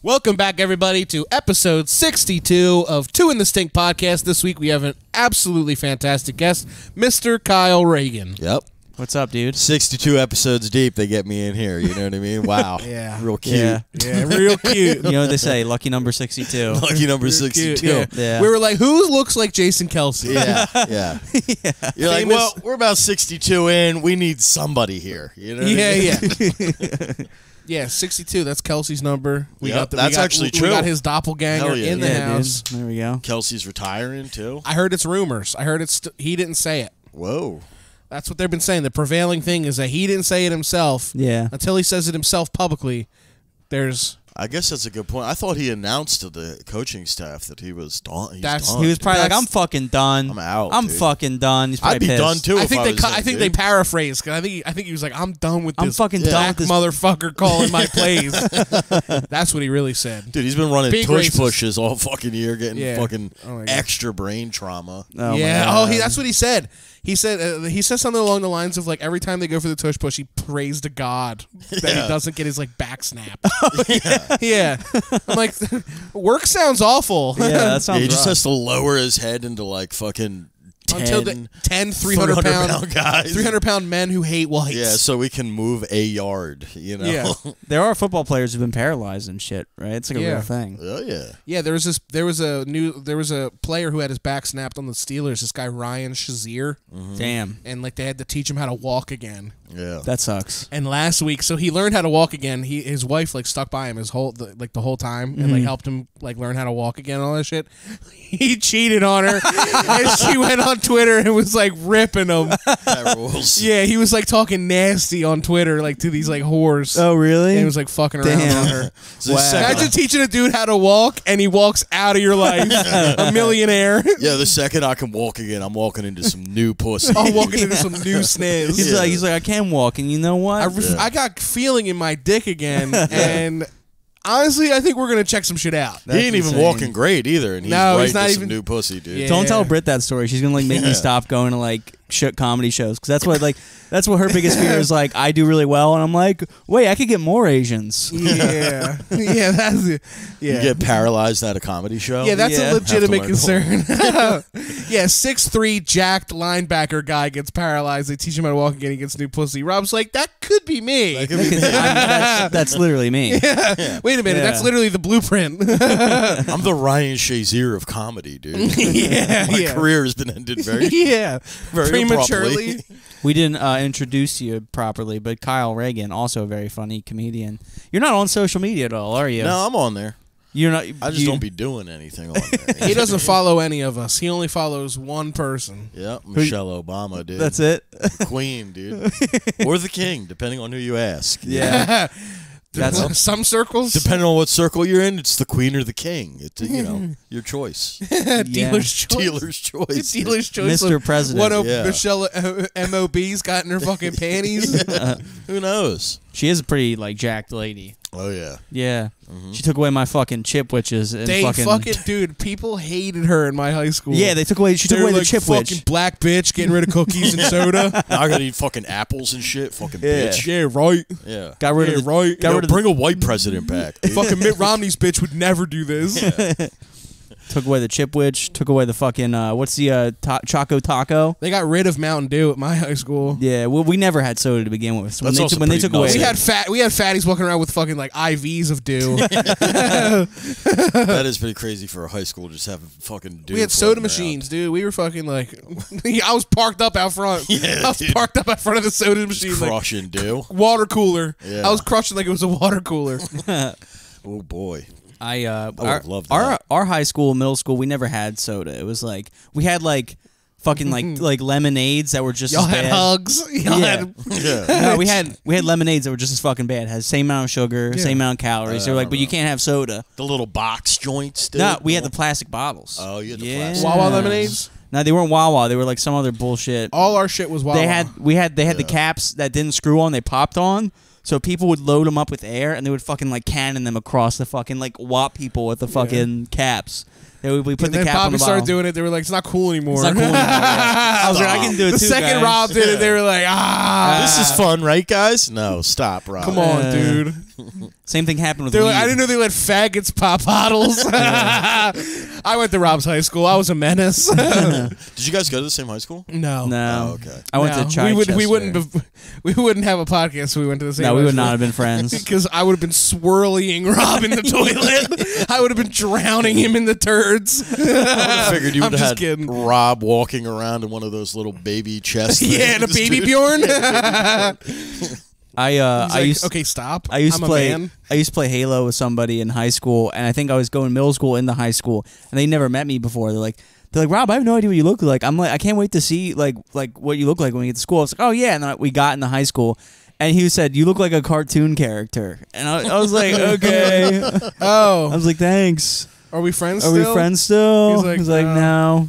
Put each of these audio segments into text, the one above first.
Welcome back, everybody, to episode 62 of Two in the Stink podcast. This week we have an absolutely fantastic guest, Mr. Kyle Regan. Yep. What's up, dude? 62 episodes deep, they get me in here. You know what I mean? Wow. Yeah. Real cute. Yeah, real cute. You know what they say? Lucky number 62. Lucky number 62. Yeah. We were like, who looks like Jason Kelsey? Yeah. You're like, well, we're about 62 in. We need somebody here. You know what I mean? Yeah, 62. That's Kelsey's number. That's actually true. We got his doppelganger in the house. Dude. There we go. Kelsey's retiring, too. I heard it's rumors. I heard he didn't say it. Whoa. That's what they've been saying. The prevailing thing is that he didn't say it himself. Yeah. Until he says it himself publicly, I guess that's a good point. I thought he announced to the coaching staff that he was done. He was probably like, I'm fucking done. I'm out. I'm fucking done. He's probably I'd be pissed. done, too, I think they paraphrased, because I think he was like, I'm done with this. I'm fucking done with this motherfucker calling my plays. That's what he really said. Dude, he's been running Big tush racist. pushes all fucking year, getting fucking extra brain trauma. Oh, yeah. That's what he said. He said something along the lines of, like, every time they go for the tush push, he prays to God that he doesn't get his, like, back snapped. Yeah. I'm like, work sounds awful. Yeah, that sounds He just rough. has to lower his head into, like, fucking 10, Until the 10 300-pound guys. 300-pound men who hate whites. Yeah, so we can move a yard, you know? Yeah. There are football players who've been paralyzed and shit, right? It's like a real thing. Oh, yeah. Yeah, there was a player who had his back snapped on the Steelers, this guy Ryan Shazier. Damn. And like they had to teach him how to walk again. Yeah. That sucks. And last week, so he learned how to walk again. His wife like stuck by him the whole time and like helped him like learn how to walk again and all that shit. He cheated on her and she went on Twitter and was like ripping him. That rules. Yeah, he was like talking nasty on Twitter like to these like whores. Oh, really? And he was like fucking around on her. So Imagine teaching a dude how to walk and he walks out of your life a millionaire. Yeah, the second I can walk again, I'm walking into some new pussy. I'm walking into some new sniz. He's like, I can walk, and you know what? I got feeling in my dick again, and honestly, I think we're gonna check some shit out. He ain't even walking great either, and he's he's right not to even some new pussy, dude. Yeah. Don't tell Britt that story. She's gonna like make me stop going to like comedy shows, because that's what her biggest fear is. Like, I do really well, and I'm like, wait, I could get more Asians. Yeah, yeah, that's it. Yeah, You get paralyzed at a comedy show? yeah, that's a legitimate Have to learn concern. Yeah, 6'3" jacked linebacker guy gets paralyzed. They teach him how to walk again. He gets new pussy. Rob's like, that could be me. That could be me. That's literally me. Yeah. Wait a minute, that's literally the blueprint. I'm the Ryan Shazier of comedy, dude. Yeah, My career has been ended very prematurely. abruptly. We didn't introduce you properly, but Kyle Regan, also a very funny comedian. You're not on social media at all, are you? No, I'm on there. You're not. I just don't be doing anything on there. He doesn't follow any of us. He only follows one person. Yeah, Michelle Obama, dude. That's it. The queen, dude. Or the king, depending on who you ask. Yeah. That's Some circles. Depending on what circle you're in, it's the queen or the king. It's, your choice. Dealer's choice. Dealer's choice. Dealer's choice. Mr. President. What Yeah. Michelle MOB's got in her fucking panties. Who knows? She is a pretty like jacked lady. Oh, yeah. Yeah. She took away my fucking chip witches and They fucking dude, people hated her in my high school. Yeah, she took away Like, the chip fucking witch. black bitch getting rid of cookies and soda. Now I gotta eat fucking apples and shit. Fucking bitch. Yeah, right. Yeah. Got rid of the, right. got rid of the, Bring a white president back. Dude. Fucking Mitt Romney's bitch would never do this. took away the chip witch, took away the fucking what's the Choco Taco? They got rid of Mountain Dew at my high school. Yeah, well, we never had soda to begin with. So when That's they, also when they pretty took away, nuts. We had fatties walking around with fucking like IVs of Dew. That is pretty crazy for a high school just having fucking Dew. We had soda floating machines, dude. We were fucking like, I was parked up out front. Yeah, I was dude. parked up out front of the soda around. machine, Just like crushing Dew. water cooler. Yeah. I was crushing like it was a water cooler. Oh boy. our, loved that. our high school, middle school, we never had soda. It was like we had like fucking like lemonades that were just Y'all as had bad. hugs. Y'all had Yeah. No, we had lemonades that were just as fucking bad. Had the same amount of sugar, same amount of calories. They were like, but you can't have soda. The little box joints, dude. No, we had the plastic bottles. Oh, you had the Yeah. plastic. Wawa lemonades. No, they weren't Wawa. They were like some other bullshit. All our shit was Wawa. They had the caps that didn't screw on. They popped on. So people would load them up with air, and they would fucking like cannon them across the fucking like whop people with the fucking caps. We put the cap on the bottom. Started doing it. They were like, "It's not cool anymore." It's not cool anymore. I was like, "I can do it too." The second Rob did it, they were like, "This is fun, right, guys?" No, stop, Rob. Come on, dude. Same thing happened with. They're like, I didn't know they let faggots pop bottles. I went to Rob's high school. I was a menace. Did you guys go to the same high school? No. Oh, okay. I went to Chichester. We wouldn't have a podcast if we went to the same high school. No, we would not have been friends. Because I would have been swirling Rob in the toilet. I would have been drowning him in the turds. I figured you would have had Rob walking around in one of those little baby chests. Yeah, and a baby Bjorn. Okay, stop. I used to play Halo with somebody in high school, and I think I was going middle school into high school, and they never met me before. They're like, Rob, I have no idea what you look like. I'm like, I can't wait to see like what you look like when you get to school. I was like, oh yeah, and then we got into high school, and he said, you look like a cartoon character, and I was like, okay. I was like, thanks. Are we friends? Are we friends still? He's like, no.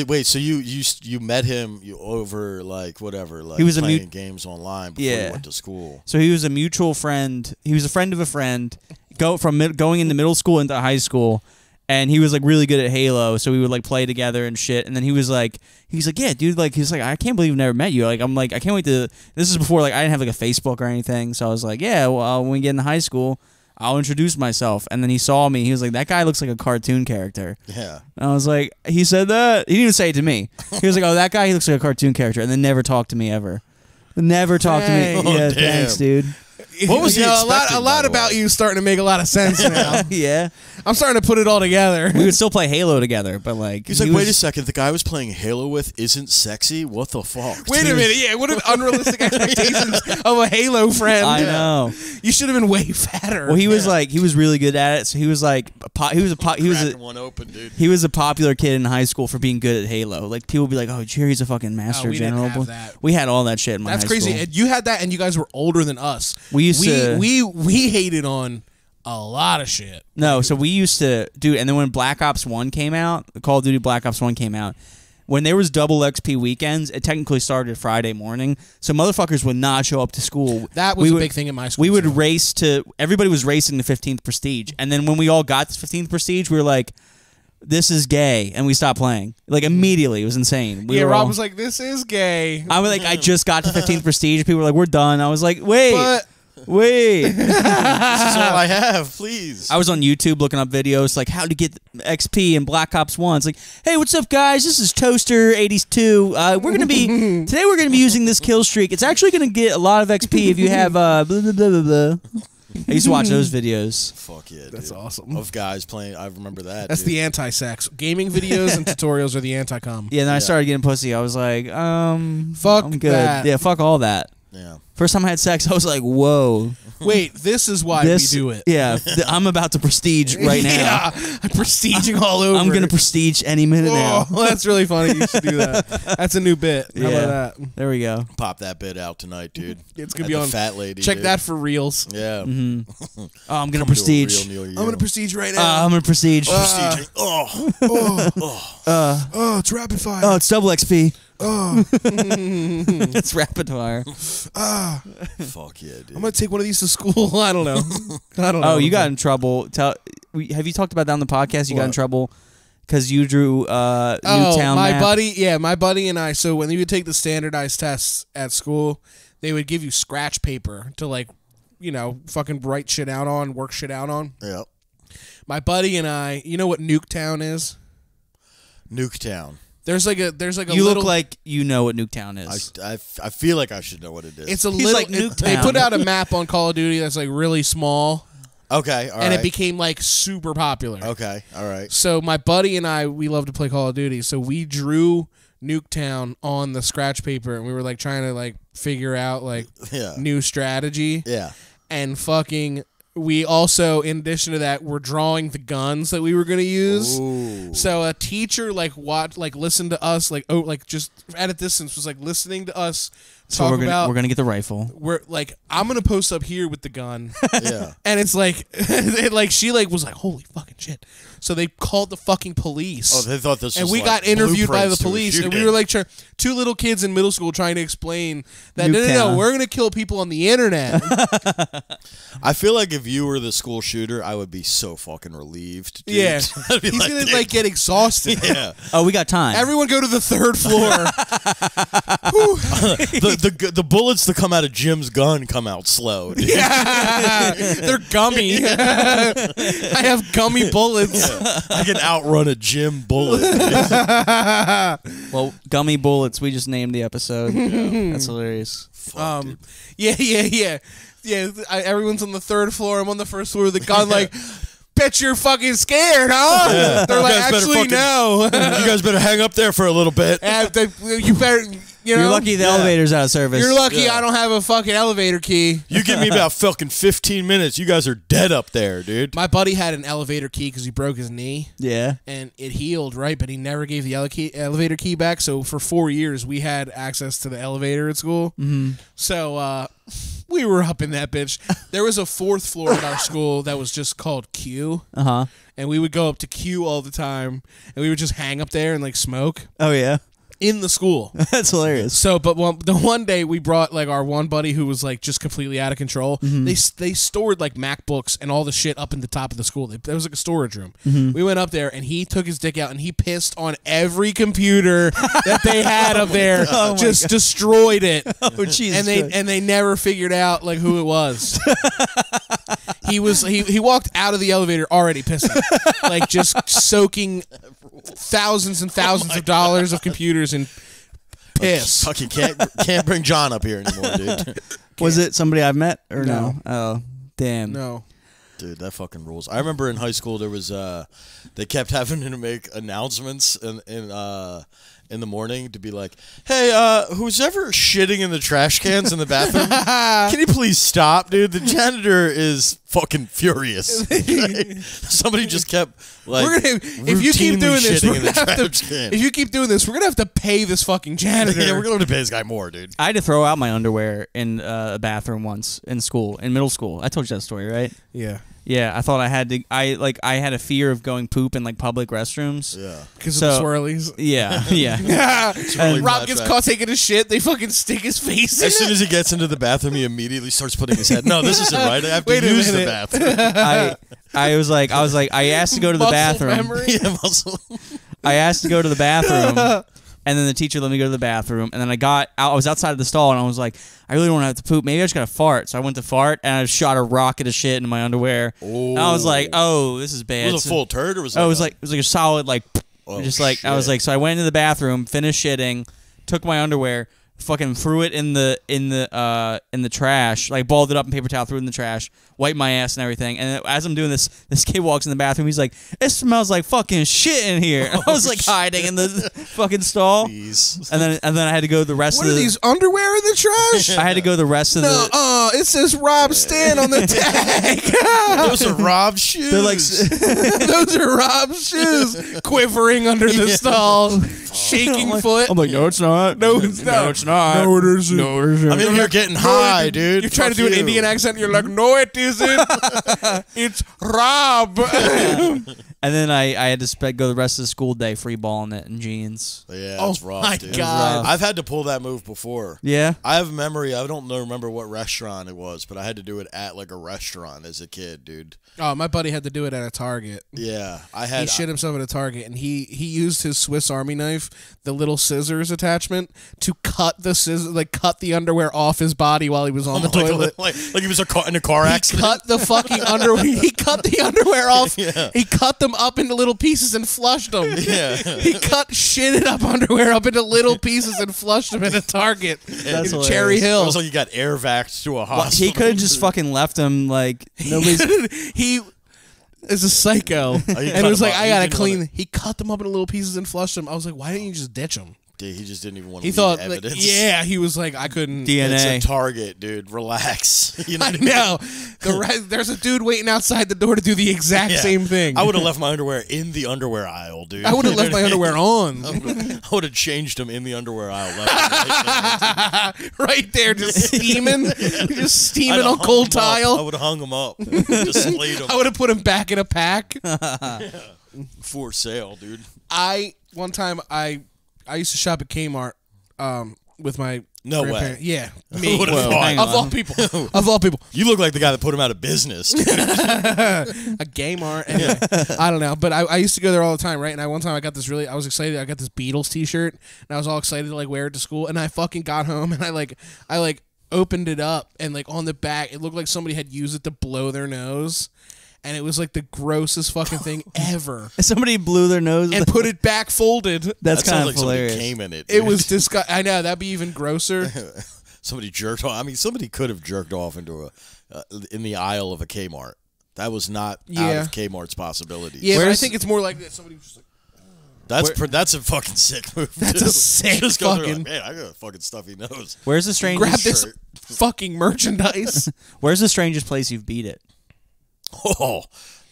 Wait, so you met him over like whatever, like he was playing games online before you went to school. So he was a mutual friend. He was a friend of a friend. Going into middle school into high school, and he was like really good at Halo. So we would like play together and shit. And then he's like, yeah, dude, like he's like, I can't believe I've never met you. Like I'm like, I can't wait to. This is before like I didn't have like a Facebook or anything. So I was like, yeah, well, when we get into high school, I'll introduce myself. And then he saw me. He was like, that guy looks like a cartoon character. Yeah. And I was like, he said that? He didn't even say it to me. He was like, oh, that guy, he looks like a cartoon character. And then never talked to me ever. Never talked to me. Oh, yeah, damn. Thanks, dude. What was he expecting, a lot about you starting to make a lot of sense now. Yeah. I'm starting to put it all together. We would still play Halo together, but like... He's like, wait a second, the guy I was playing Halo with isn't sexy? What the fuck? Wait a minute, yeah, what are unrealistic expectations of a Halo friend? I know. You should have been way fatter. Well, he was like, he was really good at it, so he was like, one open, dude. He was a popular kid in high school for being good at Halo. Like, people would be like, oh, Jerry's a fucking master general. Didn't have that. We had all that shit in my high school. That's crazy. And you had that, and you guys were older than us. We hated on a lot of shit. No, so we used to do, and then when Black Ops 1 came out, Call of Duty Black Ops 1 came out, when there was double XP weekends, it technically started Friday morning, so motherfuckers would not show up to school. That was a big thing in my school. We would race to, everybody was racing the 15th Prestige, and then when we all got this 15th Prestige, we were like, this is gay, and we stopped playing. Like, immediately. It was insane. Rob was like, this is gay. I was like, I just got to 15th Prestige. People were like, we're done. I was like, wait. This is all I have, please. I was on YouTube looking up videos like how to get XP in Black Ops 1. It's like, hey, what's up, guys? This is Toaster82. Today we're gonna be using this kill streak. It's actually gonna get a lot of XP if you have blah blah blah blah blah. I used to watch those videos. Fuck yeah, that's dude. awesome. Of guys playing, I remember that. That's the anti-sex. Gaming videos and tutorials are the anti-cum. Yeah, then I started getting pussy. I was like, fuck I'm good. that. Yeah, fuck all that. Yeah. First time I had sex, I was like, whoa. Wait, this is why we do it. Yeah, I'm about to prestige right now. Yeah, I'm prestiging all over. I'm going to prestige any minute now. Well, that's really funny. You should do that. That's a new bit. How about that? There we go. Pop that bit out tonight, dude. It's going to be on Fat Lady. Check dude. that for reals. Yeah. Oh, I'm going to prestige. I'm going to prestige right now. I'm going to prestige. Prestiging. It's rapid fire. Oh, it's double XP. Oh. It's rapid fire. Fuck yeah, dude. I'm going to take one of these to school. I don't know. Oh, you got in trouble. Have you talked about that on the podcast? You got in trouble because you drew Nuke Town my map? My buddy and I, so when you would take the standardized tests at school, they would give you scratch paper to like, fucking write shit out on, work shit out on. Yep. My buddy and I, you know what Nuke Town is? Nuke Town. There's like a you little, look like you know what Nuke Town is. I feel like I should know what it is. It's a He's little like Nuke They Town. put out a map on Call of Duty that's like really small. Okay, all right. And it became like super popular. Okay, all right. So my buddy and I, we love to play Call of Duty, so we drew Nuke Town on the scratch paper, and we were like trying to like figure out like new strategy. Yeah. And fucking, we also, in addition to that, were drawing the guns that we were gonna use. Ooh. So a teacher listened to us just at a distance was like listening to us So we're gonna get the rifle. We're like, I'm gonna post up here with the gun. Yeah. And it's like, she like was like, holy fucking shit. So they called the fucking police. Oh, they thought this was and we like got interviewed by the blueprints to a police, and we shooting. were like, two little kids in middle school trying to explain that Nuke no, Town. we're gonna kill people on the internet. I feel like if you were the school shooter, I would be so fucking relieved. Dude. Yeah, I'd be he's gonna dude, like get exhausted. Yeah. Oh, we got time. Everyone go to the 3rd floor. the bullets that come out of Jim's gun come out slow. Dude. Yeah, they're gummy. I have gummy bullets. Yeah. I can outrun a Jim bullet. Well, gummy bullets. We just named the episode. That's hilarious. Fuck, dude. Yeah. Everyone's on the 3rd floor. I'm on the 1st floor with the gun. Like, bet you're fucking scared, huh? Yeah. They're like, You guys better actually, fucking- no. You guys better hang up there for a little bit. You better. You know, You're lucky the elevator's out of service. You're lucky Yeah. I don't have a fucking elevator key. You give me about fucking 15 minutes. You guys are dead up there, dude. My buddy had an elevator key because he broke his knee. Yeah. And it healed, right? But he never gave the elevator key back. So for 4 years, we had access to the elevator at school. Mm-hmm. So we were up in that bitch. There was a 4th floor at our school that was just called Q. Uh-huh. And we would go up to Q all the time. And we would just hang up there and like smoke Oh, yeah. in the school. That's hilarious. So, but the one day we brought like our one buddy who was like just completely out of control. Mm-hmm. They stored like MacBooks and all the shit up in the top of the school. There was like a storage room. Mm-hmm. We went up there and he took his dick out and he pissed on every computer that they had up there. Oh my Just God. destroyed it. Oh, Jesus. And they never figured out like who it was. He walked out of the elevator already pissing, like just soaking thousands and thousands of dollars of computers in piss. Fucking can't bring John up here anymore, dude. Was it somebody I've met or No. no? Oh, damn. No. Dude, that fucking rules. I remember in high school there was they kept having to make announcements in the morning to be like, "Hey, who's ever shitting in the trash cans in the bathroom? Can you please stop, dude? The janitor is fucking furious." Somebody just kept like, if you keep doing this, shitting we're in the gonna have trash to. can. If you keep doing this, we're gonna have to pay this fucking janitor. Yeah, we're gonna have to pay this guy more, dude. I had to throw out my underwear in a bathroom once in school, in middle school. I told you that story, right? Yeah, Yeah, I thought I had to. I had a fear of going poop in like public restrooms. Yeah. because So- of the swirlies. Yeah, yeah. really Rob flat gets track. caught taking a shit. They fucking stick his face in As soon it. as he gets into the bathroom, he immediately starts putting his head. No, this isn't right. I have to Wait a use the minute. bathroom. I was like, I asked to go to the Muscle bathroom. memory. Yeah, muscle. I asked to go to the bathroom, and then the teacher let me go to the bathroom. And then I was outside of the stall, and I was like, I really don't have to poop. Maybe I just got to fart. So I went to fart, and I shot a rocket of shit into my underwear. And I was like, oh, this is bad. Was it a full turd or was it? Oh, it was like a solid like, Oh, just like I was shit. like. So I went into the bathroom, finished shitting, took my underwear, fucking threw it in the trash, like balled it up in paper towel, threw it in the trash, wiped my ass and everything. And as I'm doing this kid walks in the bathroom. He's like, "It smells like fucking shit in here." And I was like hiding in the fucking stall. Jeez. And then I had to go the rest What of are the. these underwear in the trash? I had to go the rest of No, the. it says Rob Stan on the tag. Those are Rob's shoes. They're like, Those are Rob's shoes, quivering under the stall, shaking foot. I'm like, no, it's not. No, it's not. No, it's not. No, it isn't. No, it isn't. I'm in here getting high, dude. You're trying to Fuck do an you. Indian accent. And you're like, no, it isn't. It's Rob. And then I had to go the rest of the school day free balling it in jeans. Yeah, Oh it's rough, my dude. God. I've had to pull that move before. Yeah. I have memory. I don't remember what restaurant it was, but I had to do it at like a restaurant as a kid, dude. Oh, my buddy had to do it at a Target. Yeah, I He had. shit himself at a Target, and he used his Swiss Army knife, the little scissors attachment, to cut the underwear off his body while he was on the toilet. like he was in a car He accident. cut the fucking underwear. He cut the underwear off. Yeah. He cut them up into little pieces and flushed them. Yeah. He cut shitted up underwear up into little pieces and flushed them at a Target That's in hilarious. Cherry It Hill. was like you got air vaxxed to a Well, hospital. he could have just fucking left him like nobody's. He is a psycho, and cut it was them like up. I He gotta didn't clean. wanna- He cut them up into little pieces and flushed them. I was like, why didn't you just ditch them? He just didn't even want to He leave thought, evidence. he was like, I couldn't. DNA. It's a target, dude. Relax. You know I what mean? know. There's a dude waiting outside the door to do the exact Yeah. same thing. I would have left my underwear in the underwear aisle, dude. I would have left my underwear on. I would have changed them in the underwear aisle. Left them Right there, just steaming. Just steaming I'd on hung cold them up. tile. I would have hung them up. Displayed them I would have put him back in a pack. for sale, dude. One time I used to shop at Kmart with my No grandparents. way. Yeah, me. Who would've Whoa, thought? hang Of on. all people. Of all people. You look like the guy that put him out of business. Dude. A Kmart. Anyway, I don't know. But I used to go there all the time, right? And one time I was excited. I got this Beatles t-shirt and I was all excited to like wear it to school. And I fucking got home and I opened it up and like on the back it looked like somebody had used it to blow their nose. And it was like the grossest fucking thing ever. Somebody blew their nose And put it back folded. That's That kind sounds of like hilarious. somebody came in it. It dude. was disgusting. I know, that'd be even grosser. Somebody jerked off. I mean, somebody could have jerked off into in the aisle of a Kmart. That was not out of Kmart's possibilities. Yeah, but I Where's- think it's more like that. Somebody was just like, That's a fucking sick move. That's too. a sick Just go there fucking- like, man, I got a fucking stuffy nose. Where's the grab strangest? this shirt. fucking merchandise. Where's the strangest place you've beat it? Oh,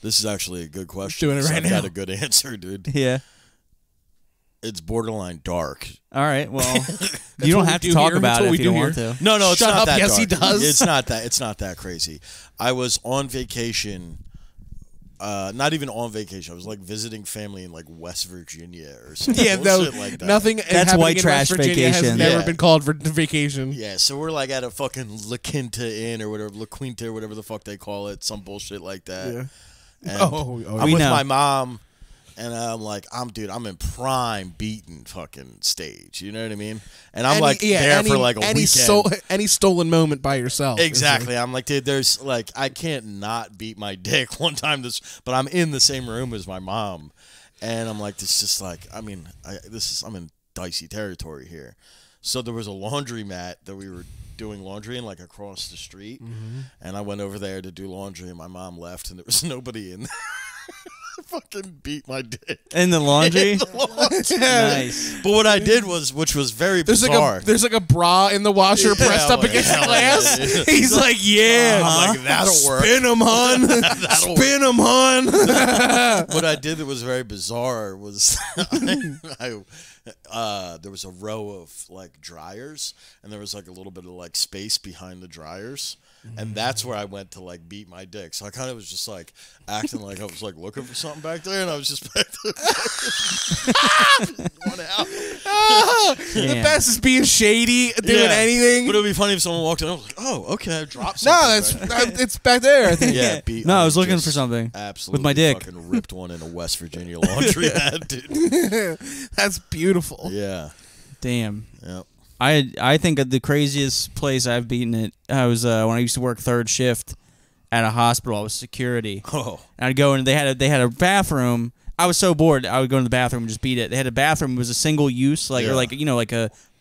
this is actually a good question. Doing it right I've got now. a good answer, dude. Yeah. It's borderline dark. All right. Well, you don't what have we to do talk here. about That's it what if we you don't do want here. to. No, it's Shut not up, that yes, dark. he does. It's not that crazy. I was on vacation. Not even on vacation. I was like visiting family in like West Virginia or something. Yeah, no, bullshit like that. nothing. That's happening white in trash West Virginia has vacation. never Yeah. been called for vacation. Yeah, so we're like at a fucking La Quinta Inn or whatever, La Quinta or whatever the fuck they call it, some bullshit like that. Yeah. And Oh, I'm We with know. my mom, and I'm like, I'm in prime beaten fucking stage. You know what I mean? And I'm like there for like a weekend. Any stolen moment by yourself. Exactly. I'm like, dude, there's like, I can't not beat my dick one time but I'm in the same room as my mom. And I'm like, this just like, I mean, I'm in dicey territory here. So there was a laundromat that we were doing laundry in, like across the street. And I went over there to do laundry and my mom left and there was nobody in there. I fucking beat my dick. In the laundry? In the laundry. Nice. But what I did was, which was very There's bizarre. there's like a bra in the washer Yeah, pressed up like, against the hell glass. yeah, dude. He's like, yeah, I'm like, that'll work. spin him, hon. That'll Spin him, hon. What I did that was very bizarre was there was a row of like dryers and there was like a little bit of like space behind the dryers and that's where I went to like beat my dick. So I kind of was just like acting like I was like looking for something back there and I was just back there one out. The Damn. best is being shady, doing Yeah. anything. But it would be funny if someone walked in and I was like, oh, okay, I dropped No, something. that's it's back there. I think. Yeah, beat, No, I was looking just for something absolutely with my dick. fucking ripped one in a West Virginia laundry ad, dude. That's beautiful. Yeah. Damn. Yep. I think of the craziest place I've beaten it. I was when I used to work third shift at a hospital. I was security. Oh. And I'd go and they had a bathroom. I was so bored. I would go in the bathroom and just beat it. They had a bathroom. It was a single use, like or Yeah. like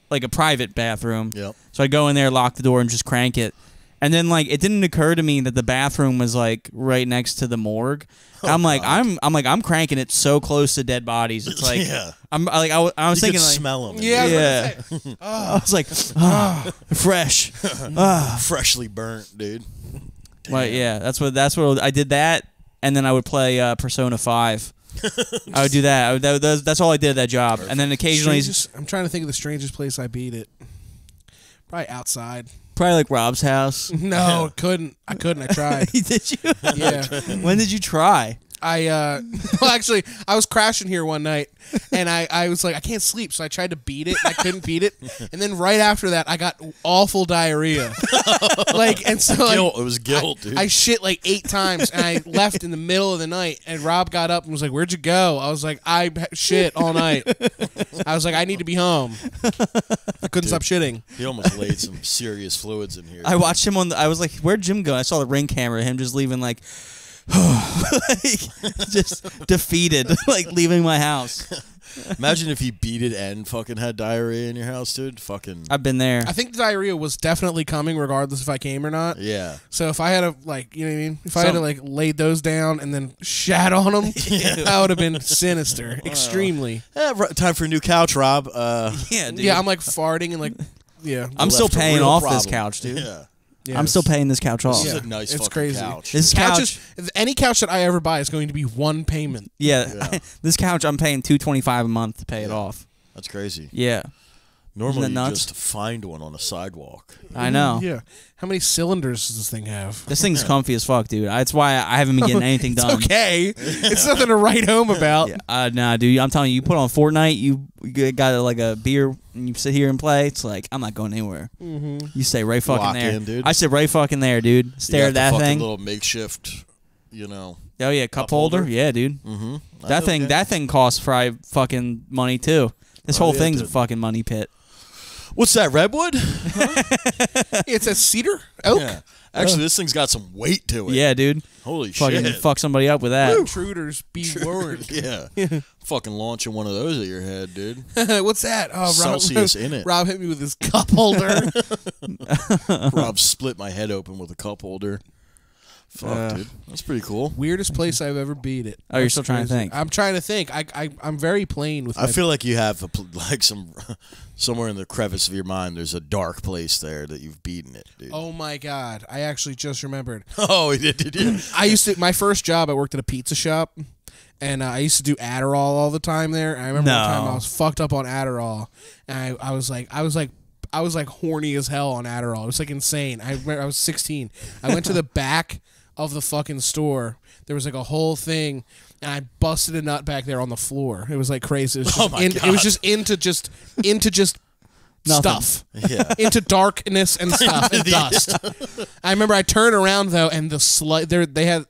like a private bathroom. Yep. So I'd go in there, lock the door, and just crank it. And then like it didn't occur to me that the bathroom was like right next to the morgue. I'm like I'm cranking it so close to dead bodies. It's like Yeah. I'm like I was You thinking could like smell them. Yeah. yeah. I was like fresh. Freshly burnt, dude. Well, yeah, that's what I did that, and then I would play Persona 5. I would do that. That's all I did at that job, and then occasionally I'm trying to think of the strangest place I beat it. Probably outside. probably like Rob's house. No, I couldn't. I tried. Did you? Yeah. When did you try? Well, actually, I was crashing here one night, and I was like, I can't sleep, so I tried to beat it. I couldn't beat it, and then right after that, I got awful diarrhea. And so Guilt. It was guilt, dude. I shit like 8 times, and I left in the middle of the night. And Rob got up and was like, "Where'd you go?" I was like, "I shit all night." I was like, "I need to be home." I couldn't stop shitting. He almost laid some serious fluids in here. I watched him I was like, where'd Jim go? I saw the ring camera, him just leaving like, like just defeated, like leaving my house. Imagine if you beat it and fucking had diarrhea in your house, dude. Fucking. I've been there. I think the diarrhea was definitely coming, regardless if I came or not. Yeah. So if I had to, like, you know what I mean? If I had to, like, lay those down and then shat on them, that would have been sinister. Extremely. Time for a new couch, Rob. Yeah, dude. Yeah, I'm, like, farting and, like, yeah. I'm still left a paying real off problem. this couch, dude. Yeah. Yeah, I'm still paying this couch off. This Yeah. is a nice It's fucking crazy. couch. This Couches, couch, any couch that I ever buy is going to be one payment. yeah. This couch, I'm paying $225 a month to pay it off. That's crazy. Yeah, Normally, Isn't that you nuts? just find one on a sidewalk. I know. Yeah. How many cylinders does this thing have? This thing's comfy as fuck, dude. That's why I haven't been getting anything It's done. okay. It's nothing to write home about. Yeah, nah, dude. I'm telling you, you put on Fortnite, you got like a beer, and you sit here and play. It's like I'm not going anywhere. You stay right fucking Lock there, in, dude. I sit right fucking there, dude. Stare at that thing. Little makeshift, you know. Oh yeah, cup holder. Yeah, dude. Mm-hmm. That thing costs probably fucking money too. This whole yeah, thing's a dude. fucking money pit. What's that, redwood? It's a cedar oak. Yeah. Actually, this thing's got some weight to it. Yeah, dude. Holy Fucking shit. fuck somebody up with that. Intruders be warned. Yeah. Fucking launching one of those at your head, dude. What's that? Oh, Rob, Celsius in it. Rob hit me with his cup holder. Rob split my head open with a cup holder. Fuck, dude. That's pretty cool. Weirdest place I've ever beat it. Oh, you're That's still trying to crazy. think. I'm trying to think. I'm very plain with. I feel like you have like somewhere in the crevice of your mind. There's a dark place there that you've beaten it, dude. Oh my god! I actually just remembered. Oh, did you? I used to. My first job, I worked at a pizza shop, and I used to do Adderall all the time there. And I remember one time I was fucked up on Adderall, and I was like horny as hell on Adderall. It was like insane. I was 16. I went to the back of the fucking store. There was like a whole thing, and I busted a nut back there on the floor. It was like crazy. It was just, it was just into stuff. Yeah. Into darkness and stuff and dust. I remember I turned around though, and they had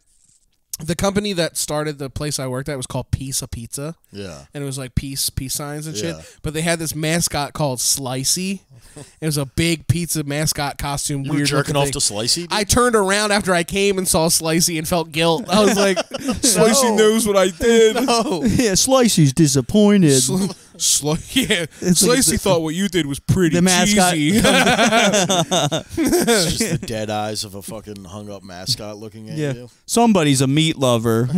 the company that started the place I worked at was called Piece of Pizza. Yeah. And it was like peace signs and Yeah. shit. But they had this mascot called Slicey. It was a big pizza mascot costume. You were weird jerking looking off thing. to Slicey? I turned around after I came and saw Slicey and felt guilt. I was like, Slicey knows what I did. No. Yeah, Slicey's disappointed. Slicey thought what you did was pretty The mascot. cheesy. It's just the dead eyes of a fucking hung up mascot looking at Yeah, you. somebody's a meat lover. Oh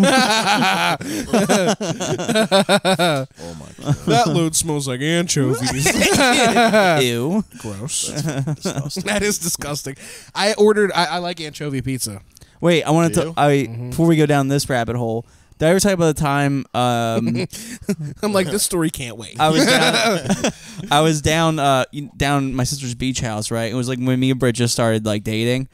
my god. That load smells like anchovies. Ew. Gross. Disgusting. That is disgusting. I like anchovy pizza. Wait, I wanted Do to. you? Before we go down this rabbit hole, did I ever tell you about the time I'm like, this story can't wait. I was down down my sister's beach house, right? It was like when me and Britt just started like dating,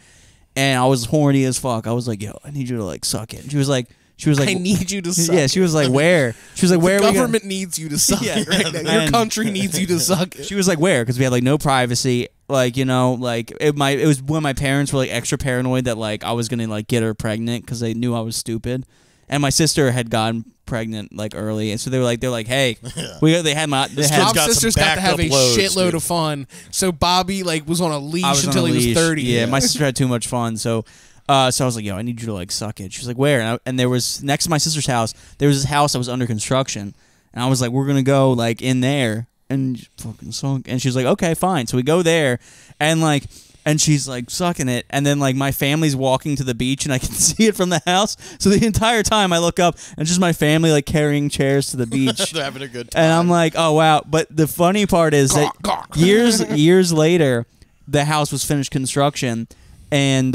and I was horny as fuck. I was like, yo, I need you to like suck it. And she was like, I need you to suck yeah. She was like, where? She was like, where? The are we government needs you to suck Yeah. it right now. Your And- country needs you to suck it. She was like, where? Because we had like no privacy. Like, you know, like it was when my parents were like extra paranoid that like I was gonna like get her pregnant because they knew I was stupid, and my sister had gotten pregnant like early, and so they're like, hey, they had Bob's got some sisters got to have a backed up loads, shitload dude. of fun. So Bobby like was on a leash I was on until a he was leash. 30. Yeah, my sister had too much fun, so I was like, yo, I need you to like suck it. She was like, where? And there was next to my sister's house, there was this house that was under construction, and I was like, we're gonna go like in there and fucking suck. And she was like, okay, fine. So we go there, and like. And she's like sucking it, and then like my family's walking to the beach, and I can see it from the house. So the entire time I look up, and just my family like carrying chairs to the beach. They're having a good time. And I'm like, oh wow. But the funny part is that years later, the house was finished construction, and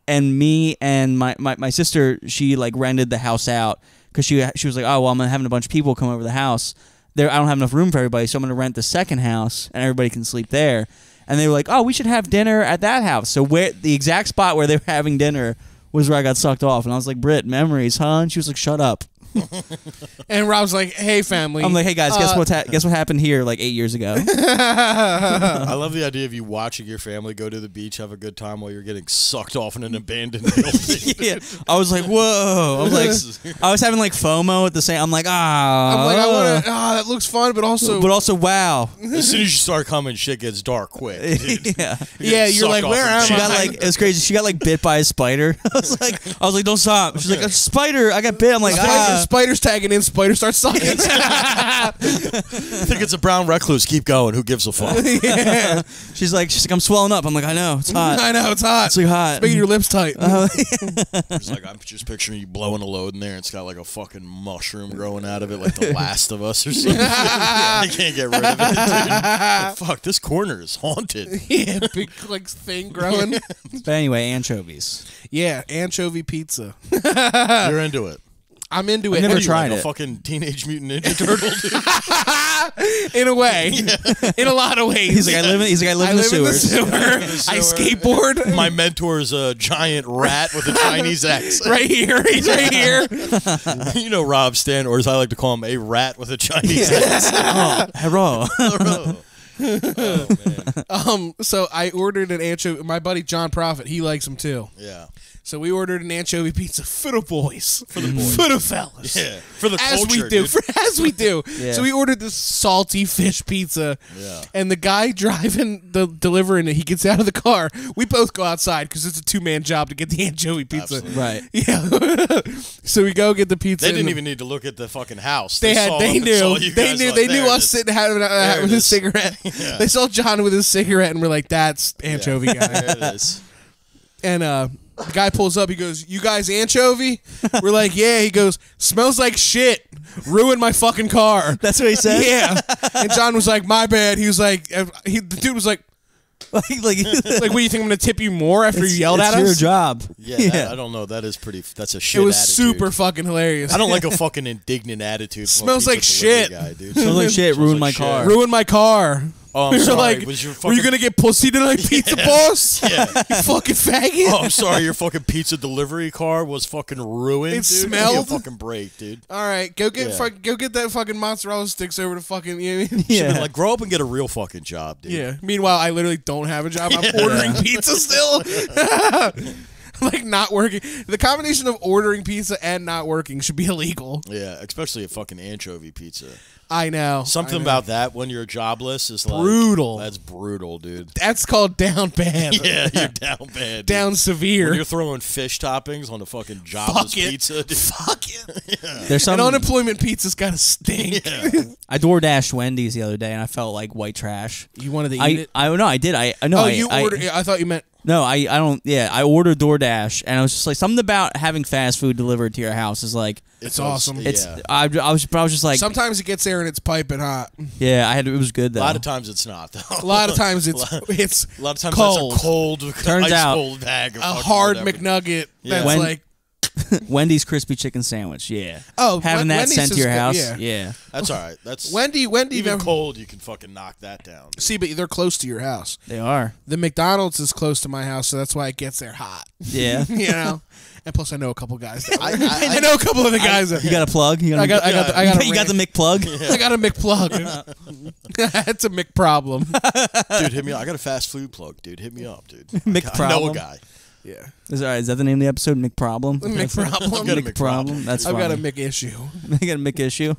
me and my sister, she like rented the house out because she was like, oh well, I'm having a bunch of people come over the house. There, I don't have enough room for everybody, so I'm gonna rent the second house, and everybody can sleep there. And they were like, oh, we should have dinner at that house. So where the exact spot where they were having dinner was where I got sucked off. And I was like, Britt, memories, huh? And she was like, shut up. And Rob's like, hey, family. I'm like, hey, guys, guess what happened here like 8 years ago? I love the idea of you watching your family go to the beach, have a good time while you're getting sucked off in an abandoned building. Yeah. I was like, whoa. I was like, I was having like FOMO at the same. I'm like, I'm like, I want to. That looks fun, but also, wow. As soon as you start coming, shit gets dark quick. Dude. Yeah. yeah, you're like, where am She I? got like, it was crazy. She got like bit by a spider. I was like, don't stop. She's like, a spider. I got bit. I'm like, Spider's tagging in. Spider starts sucking. I think it's a brown recluse. Keep going. Who gives a fuck? Yeah. She's like, I'm swelling up. I'm like, I know, it's hot. I know, it's hot. It's like hot. It's making your lips tight. It's like I'm just picturing you blowing a load in there. And it's got like a fucking mushroom growing out of it, like The Last of Us or something. I can't get rid of it, dude. Like, fuck, this corner is haunted. Yeah, big like thing growing. But anyway, anchovies. Yeah, anchovy pizza. You're into it. I'm into it. I've never What are you, tried like it. a fucking Teenage Mutant Ninja Turtle, dude? In a way, in a lot of ways. He's like, I live in the sewers. I skateboard. My mentor is a giant rat with a Chinese accent. Right here. He's right here. You know Rob Stan, or as I like to call him, a rat with a Chinese accent. Oh, hello. Oh, man. So I ordered an anchovy. My buddy John Prophet, he likes them too. Yeah. So we ordered an anchovy pizza for the boys. For the boys. For the fellas. Yeah. For the As culture, we do. dude. As we do. Yeah. So we ordered this salty fish pizza. Yeah. And the guy delivering it, he gets out of the car. We both go outside because it's a 2-man job to get the anchovy pizza. Absolutely. Right. Yeah. So we go get the pizza. They didn't even need to look at the fucking house. They knew They us sitting having with his cigarette. Yeah. They saw John with his cigarette and we're like, that's anchovy guy. There it is. And the guy pulls up. He goes, "You guys anchovy?" We're like, "Yeah." He goes, "Smells like shit. Ruined my fucking car." That's what he said? Yeah. And John was like, "My bad." He was like, the dude was like, like, "What do you think I'm gonna tip you more after you yelled at it's your us?" job. Yeah, I don't know. That's a shit It was attitude. super fucking hilarious. I don't like a fucking indignant attitude. from a Smells like pizza delivery shit. Guy, dude. Smells like shit. Ruined my shit. car. Ruined my car. Oh, I'm We were sorry. like, Was your were you fucking- gonna get pussy tonight, pizza boss? Yeah. You fucking faggot. Oh, I'm sorry. Your fucking pizza delivery car was fucking ruined. It dude. smelled. Give me a fucking break, dude. All right, go get Yeah. go get that fucking mozzarella sticks over to fucking. You know what I mean? Yeah. Like, grow up and get a real fucking job, dude. Yeah. Meanwhile, I literally don't have a job. I'm ordering pizza still. Like not working. The combination of ordering pizza and not working should be illegal. Yeah, especially a fucking anchovy pizza. I know. Something I know. about that when you're jobless is like Brutal. That's brutal, dude. That's called down bad. Yeah, you're down bad. Dude. Down severe. When you're throwing fish toppings on a fucking jobless Fuck it. pizza, dude. Fuck it. There's some. An unemployment pizza's gotta stink. I DoorDashed Wendy's the other day, and I felt like white trash. You wanted to eat it? I no, I did. I know. Oh, you ordered. I thought you meant. No, I don't. Yeah, I ordered DoorDash, and I was just like, something about having fast food delivered to your house is like, It's awesome. it's. Yeah. I was just like, Sometimes it gets there and it's piping hot. yeah, it was good though. A lot of times it's not, though. A lot of times it's A lot of times cold. that's a cold, Turns ice out- cold bag of A fucking hard whatever. McNugget. Yeah. That's When- like. Wendy's crispy chicken sandwich. Yeah. Oh, having that Wendy's sent to is your good, house. yeah. Yeah. That's all right. That's Wendy. even never- cold. You can fucking knock that down. See, but they're close to your house. They are. The McDonald's is close to my house, so that's why it gets there hot. Yeah. You know, and plus I know a couple guys. There. I I know a couple of the guys. You got a plug? You I got you got the McPlug? I got a McPlug. It's a McProblem. Dude, hit me up. I got a fast food plug, dude. Hit me up, dude. McProblem. I know a guy. Yeah, Is that the name of the episode? McProblem? McProblem. I've got a McProblem. That's I've funny. got a McIssue. I got a McIssue.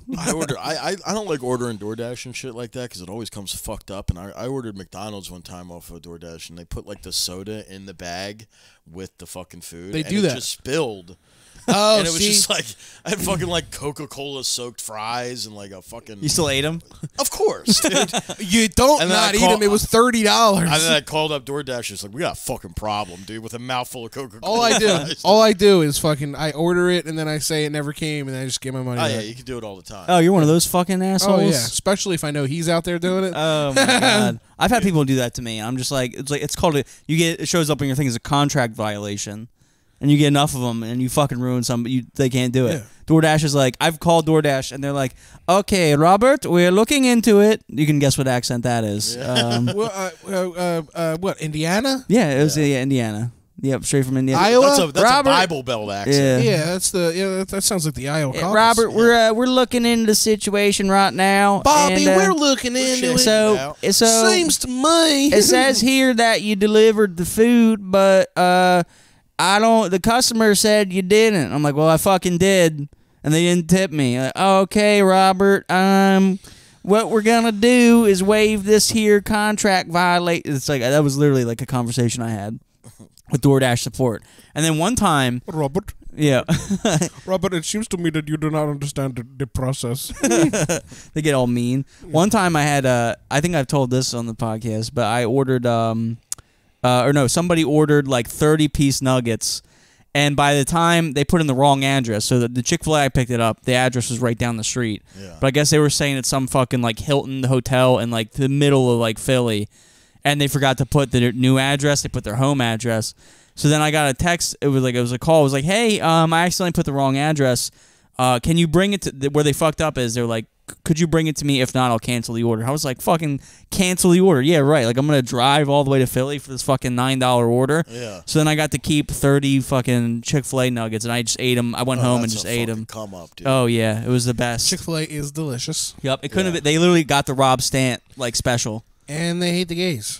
I don't like ordering DoorDash and shit like that because it always comes fucked up. And I ordered McDonald's one time off of DoorDash, and they put like the soda in the bag with the fucking food. They and do it that. just spilled. Oh, And it was see, just like I had fucking like Coca-Cola soaked fries and like a fucking. You still ate them? Of course, dude. you don't And then I not eat call- them. It was $30. And then I called up DoorDash. It's like, we got a fucking problem, dude, with a mouthful of Coca-Cola. All I do is fucking I order it and then I say it never came and then I just get my money. Oh back. yeah, you can do it all the time. Oh, you're one of those fucking assholes? Oh yeah, especially if I know he's out there doing it. Oh my god! I've had people do that to me. I'm just like, it's called it shows up on your thing as a contract violation, and you get enough of them, and you fucking ruin some. But they can't do it. Yeah. DoorDash is like, I've called DoorDash, and they're like, okay, Robert, we're looking into it. You can guess what accent that is. Well, what Indiana? Yeah, it was Indiana. Yep, straight from Indiana. Iowa? That's Robert- a Bible Belt accent. Yeah. Yeah, that's that sounds like the Iowa caucus. Robert, we're looking into the situation right now. Bobby, and, we're looking into it. so Seems to me. it says here that you delivered the food, but I don't. The customer said you didn't. I'm like, well, I fucking did, and they didn't tip me. Like, okay, Robert. What we're gonna do is waive this here contract violation. It's like that was literally like a conversation I had with DoorDash support. And then one time, Robert. Yeah. Robert, it seems to me that you do not understand the process. They get all mean. One time I had I think I've told this on the podcast, but I ordered somebody ordered like 30-piece nuggets, and by the time they put in the wrong address, so the Chick-fil-A I picked it up, the address was right down the street. Yeah. But I guess they were saying it's some fucking like Hilton hotel in like the middle of like Philly, and they forgot to put the new address. They put their home address. So then I got a text. It was a call. It was like, hey, I accidentally put the wrong address. Can you bring it to where they fucked up? They're like, could you bring it to me? If not, I'll cancel the order. I was like, fucking cancel the order. Yeah, right. Like, I'm going to drive all the way to Philly for this fucking $9 order. Yeah. So then I got to keep 30 fucking Chick-fil-A nuggets, and I just ate them. I went home and just ate them. Come up, dude. Oh, yeah. It was the best. Chick-fil-A is delicious. Yep. It couldn't have. They literally got the Rob Stant, like, special. And they hate the gays.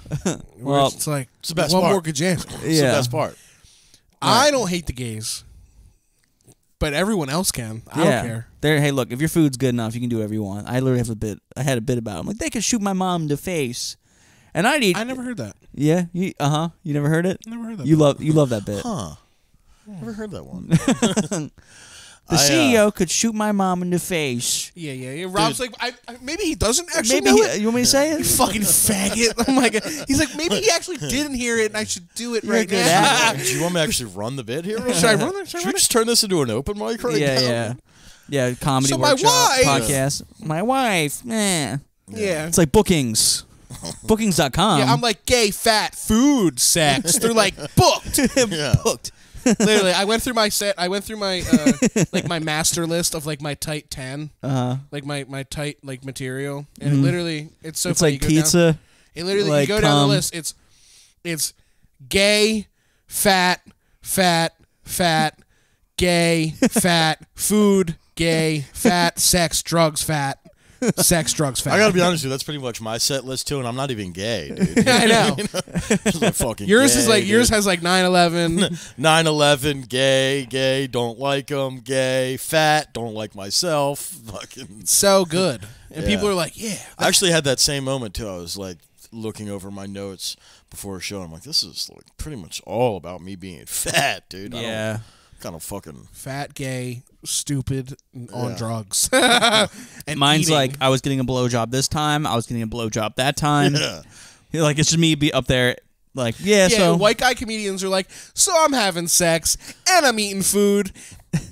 Well, it's like, it's the best what part. more could you ask? It's the best part. I don't hate the gays, but everyone else can. I don't care. Hey, look, if your food's good enough, you can do whatever you want. I literally have I had a bit about it. I'm like, they could shoot my mom in the face, and I'd eat. I never heard that. Yeah, you never heard it. Never heard that. You love that bit. Huh? Never heard that one. The CEO could shoot my mom in the face. Yeah. Rob's like, maybe he doesn't actually Maybe know it. You want me to say You it? fucking faggot. Oh my god. He's like, maybe he actually didn't hear it, and I should do it right now. Do you want me to actually run the bit here? Should I run it? Should we just turn this into an open mic right now? Yeah. Comedy So my workshop wife- podcast. My wife. Yeah. Yeah. It's like bookings. Bookings.com. Yeah, I'm like gay, fat, food, sex. They're like booked. Yeah. booked. Literally, I went through my set. I went through my like my master list of like my tight 10, like my tight like material, and it literally it's so It's funny. like You go pizza. Down, it literally like you go down cum. the list. It's gay, fat, gay, fat, food, gay, fat, sex, drugs, fat. Sex, drugs, fat. I gotta be honest with you, that's pretty much my set list too, and I'm not even gay, dude. I know. Just like fucking Yours gay, is like dude. yours has like 9/11. 9/11, gay, don't like them, gay, fat, don't like myself, fucking. So good, and Yeah. people are like, yeah. I actually had that same moment too. I was like looking over my notes before a show. I'm like, this is like pretty much all about me being fat, dude. Yeah. Kind of fucking Fat, gay, stupid, and on Yeah. drugs. And Mine's eating. like, I was getting a blowjob this time. I was getting a blowjob that time. yeah. Like, it's just me be up there, like, yeah, so. white guy comedians are like, so I'm having sex, and I'm eating food,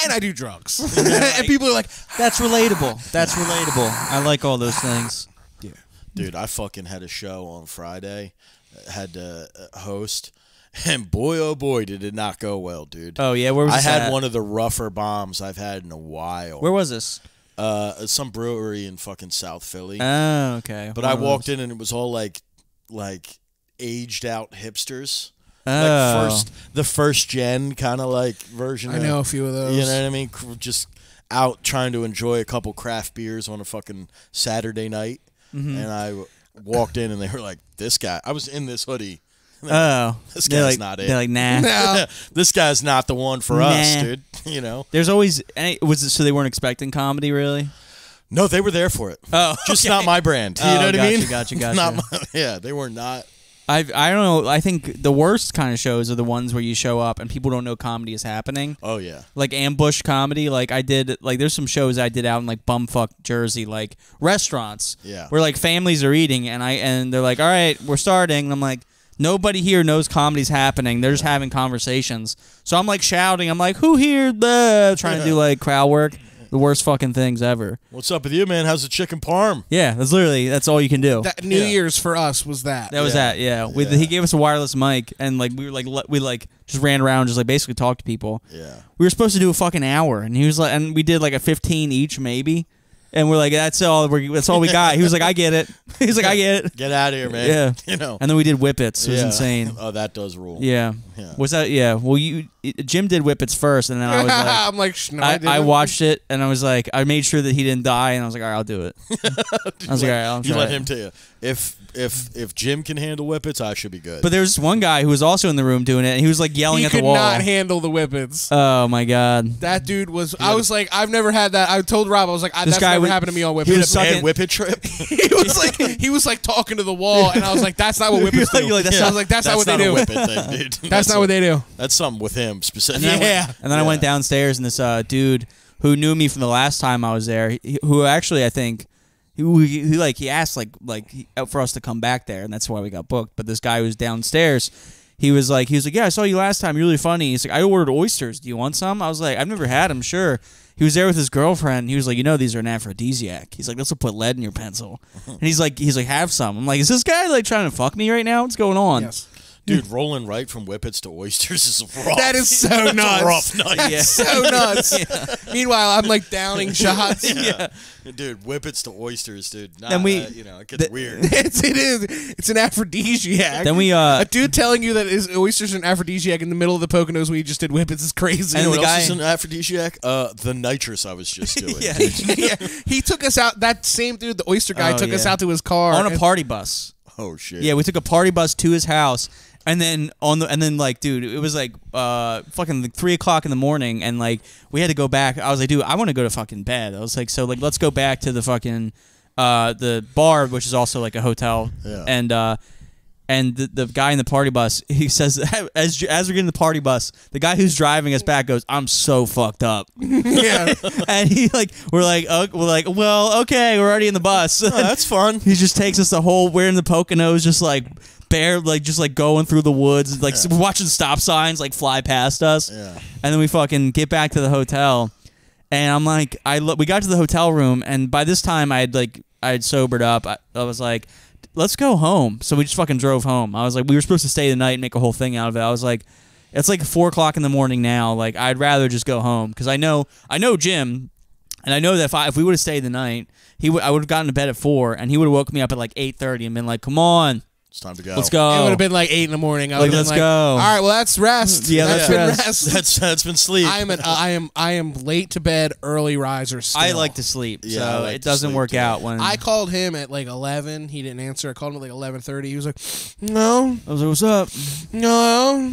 and I do drugs. And people are like, That's relatable. That's relatable. I like all those things. Dude, I fucking had a show on Friday, had to host, and boy, oh boy, did it not go well, dude. Oh, yeah? Where was I this had at? one of the rougher bombs I've had in a while. Where was this? Some brewery in fucking South Philly. Oh, okay. But I walked in and it was all like aged out hipsters. Oh. Like the first gen kind of like version. I know a few of those. You know what I mean? Just out trying to enjoy a couple craft beers on a fucking Saturday night. Mm-hmm. And I walked in and they were like, this guy. I was in this hoodie. Oh. This They're guy's like, not it. They're like, nah. No. This guy's not the one for us, Nah. dude. You know? There's always, so they weren't expecting comedy, really? No, they were there for it. Oh, Just not my brand. You Oh, know what I mean? gotcha. Not my, yeah, they were not. I don't know. I think the worst kind of shows are the ones where you show up and people don't know comedy is happening. Oh, yeah. Like ambush comedy. Like I did, like there's some shows I did out in like bumfuck Jersey, like restaurants. Yeah. Where like families are eating and they're like, all right, we're starting. And I'm like, nobody here knows comedy's happening. They're just having conversations. So I'm like shouting. I'm like, who here? Blah, trying to do like crowd work. The worst fucking things ever. What's up with you, man? How's the chicken parm? Yeah, that's all you can do. That New Year's for us was that. That was that, yeah. He gave us a wireless mic, and like we just ran around, just like basically talked to people. Yeah. We were supposed to do a fucking hour, and he was like, and we did like a 15 each, maybe. And we're like, that's all we got. He was like, I get it. He's like, I get it. Get out of here, man. Yeah. You know. And then we did Whippets. It was insane. Oh, that does rule. Yeah. Yeah. Was that? Yeah. Well, Jim did Whippets first, and then I was like, I'm like, no, I I watched it, and I was like, I made sure that he didn't die, and I was like, all right, I'll do it. I was like, all right, I'll You try let it. him tell you. if Jim can handle Whippets, I should be good. But there's one guy who was also in the room doing it, and he was like yelling at the wall. He could not handle the Whippets. Oh my god, that dude was. I was like, I've never had that. I told Rob, I was like, that's never happened to me on Whippets. He was sucking Whippet trip. he was like talking to the wall, and I was like, that's not what Whippets do. Like, I was like, that's not what they do. Whippet thing, dude. That's not what they do. That's something with him specifically. And then I went downstairs, and this dude who knew me from the last time I was there, who actually I think. He asked for us to come back there, and that's why we got booked. But this guy who was downstairs, he was like, yeah, I saw you last time. You're really funny. He's like, I ordered oysters. Do you want some? I was like, I've never had them. Sure. He was there with his girlfriend. He was like, these are an aphrodisiac. He's like, this will put lead in your pencil. And he's like, have some. I'm like, is this guy like trying to fuck me right now? What's going on? Yes. Dude, rolling right from Whippets to Oysters is rough. That is so nuts. A rough night. That's so nuts. Yeah. Meanwhile, I'm like downing shots. Yeah. Dude, Whippets to Oysters, dude. Nah, then it gets weird. It is. It's an aphrodisiac. Then we a dude telling you that oysters are an aphrodisiac in the middle of the Poconos when you just did Whippets is crazy. And what else is an aphrodisiac? The Nitrous I was just doing. Yeah. He took us out. That same dude, the oyster guy, took us out to his car on a party bus. Oh shit. Yeah, we took a party bus to his house. And then dude, it was like fucking like 3 o'clock in the morning, and like we had to go back. I was like, dude, I want to go to fucking bed. I was like, so like let's go back to the fucking the bar, which is also like a hotel. Yeah. And the guy in the party bus, he says as we're getting in the party bus, the guy who's driving us back goes, I'm so fucked up. Yeah. And we're like, well, okay, we're already in the bus. Oh, that's fun. He just takes us we're in the Poconos, just like going through the woods, like we're watching stop signs like fly past us. Yeah. And then we fucking get back to the hotel, and I'm like, we got to the hotel room, and by this time I had sobered up. I was like, let's go home. So we just fucking drove home. I was like, we were supposed to stay the night and make a whole thing out of it. I was like, it's like 4 o'clock in the morning now. Like I'd rather just go home because I know Jim, and I know that if we would have stayed the night, I would have gotten to bed at 4, and he would have woke me up at like 8:30 and been like, come on. It's time to go. Let's go. It would have been like 8 in the morning. I let's go. All right, well that's rest. Yeah, that's been rest. That's been sleep. I am late to bed, early riser. Still. I like to sleep, Yeah, so like it doesn't work out when I called him at like 11. He didn't answer. I called him at like 11:30. He was like, "No." I was like, "What's up?" No.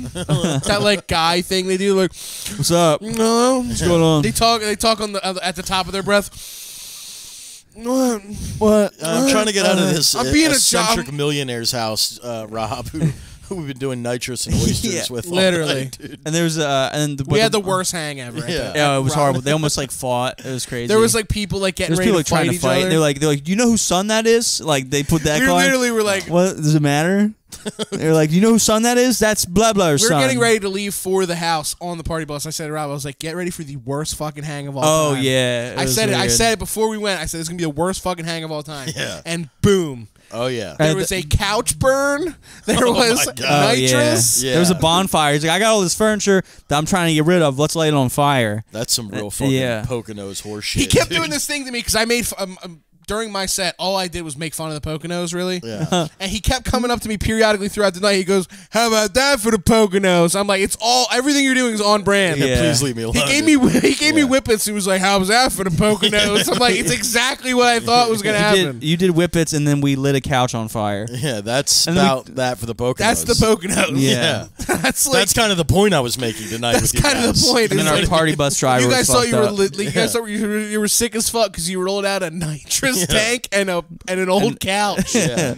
That like guy thing they do. Like, "What's up?" No. What's going on? They talk on the at the top of their breath. What? I'm trying to get out of this I'm being eccentric millionaire's house, Rob, who we've been doing nitrous and oysters with all literally. night, dude. And there was we had the worst hang ever. Yeah, it was horrible. They almost like fought. It was crazy. There was like people like getting ready to trying to fight. Other. They're like, do you know whose son that is? Like they put that. We literally were like, what does it matter? They're like, you know whose son that is? That's blah blah's son. We're getting ready to leave for the house on the party bus. I said to Rob, I was like, get ready for the worst fucking hang of all time. Oh yeah, I said it before we went. I said it's gonna be the worst fucking hang of all time. Yeah. And boom. Oh yeah. There was a couch burn. There was nitrous. Yeah. There was a bonfire. He's like, I got all this furniture that I'm trying to get rid of. Let's light it on fire. That's some real fucking Poconos horse shit. He kept dude. doing this thing to me because I made during my set, all I did was make fun of the Poconos, really. Yeah. And he kept coming up to me periodically throughout the night. He goes, "How about that for the Poconos?" I'm like, everything you're doing is on brand. Yeah. Please leave me alone. He gave me Whippets. He was like, "How was that for the Poconos?" I'm like, it's exactly what I thought was gonna happen. You did Whippets, and then we lit a couch on fire. Yeah, that's that for the Poconos. That's the Poconos. Yeah. That's kind of the point I was making tonight. That's with you kind of the point. And then our party bus driver. You guys was thought you were fucked up. you guys thought you were sick as fuck because you rolled out a nitrous tank and an old couch. Yeah.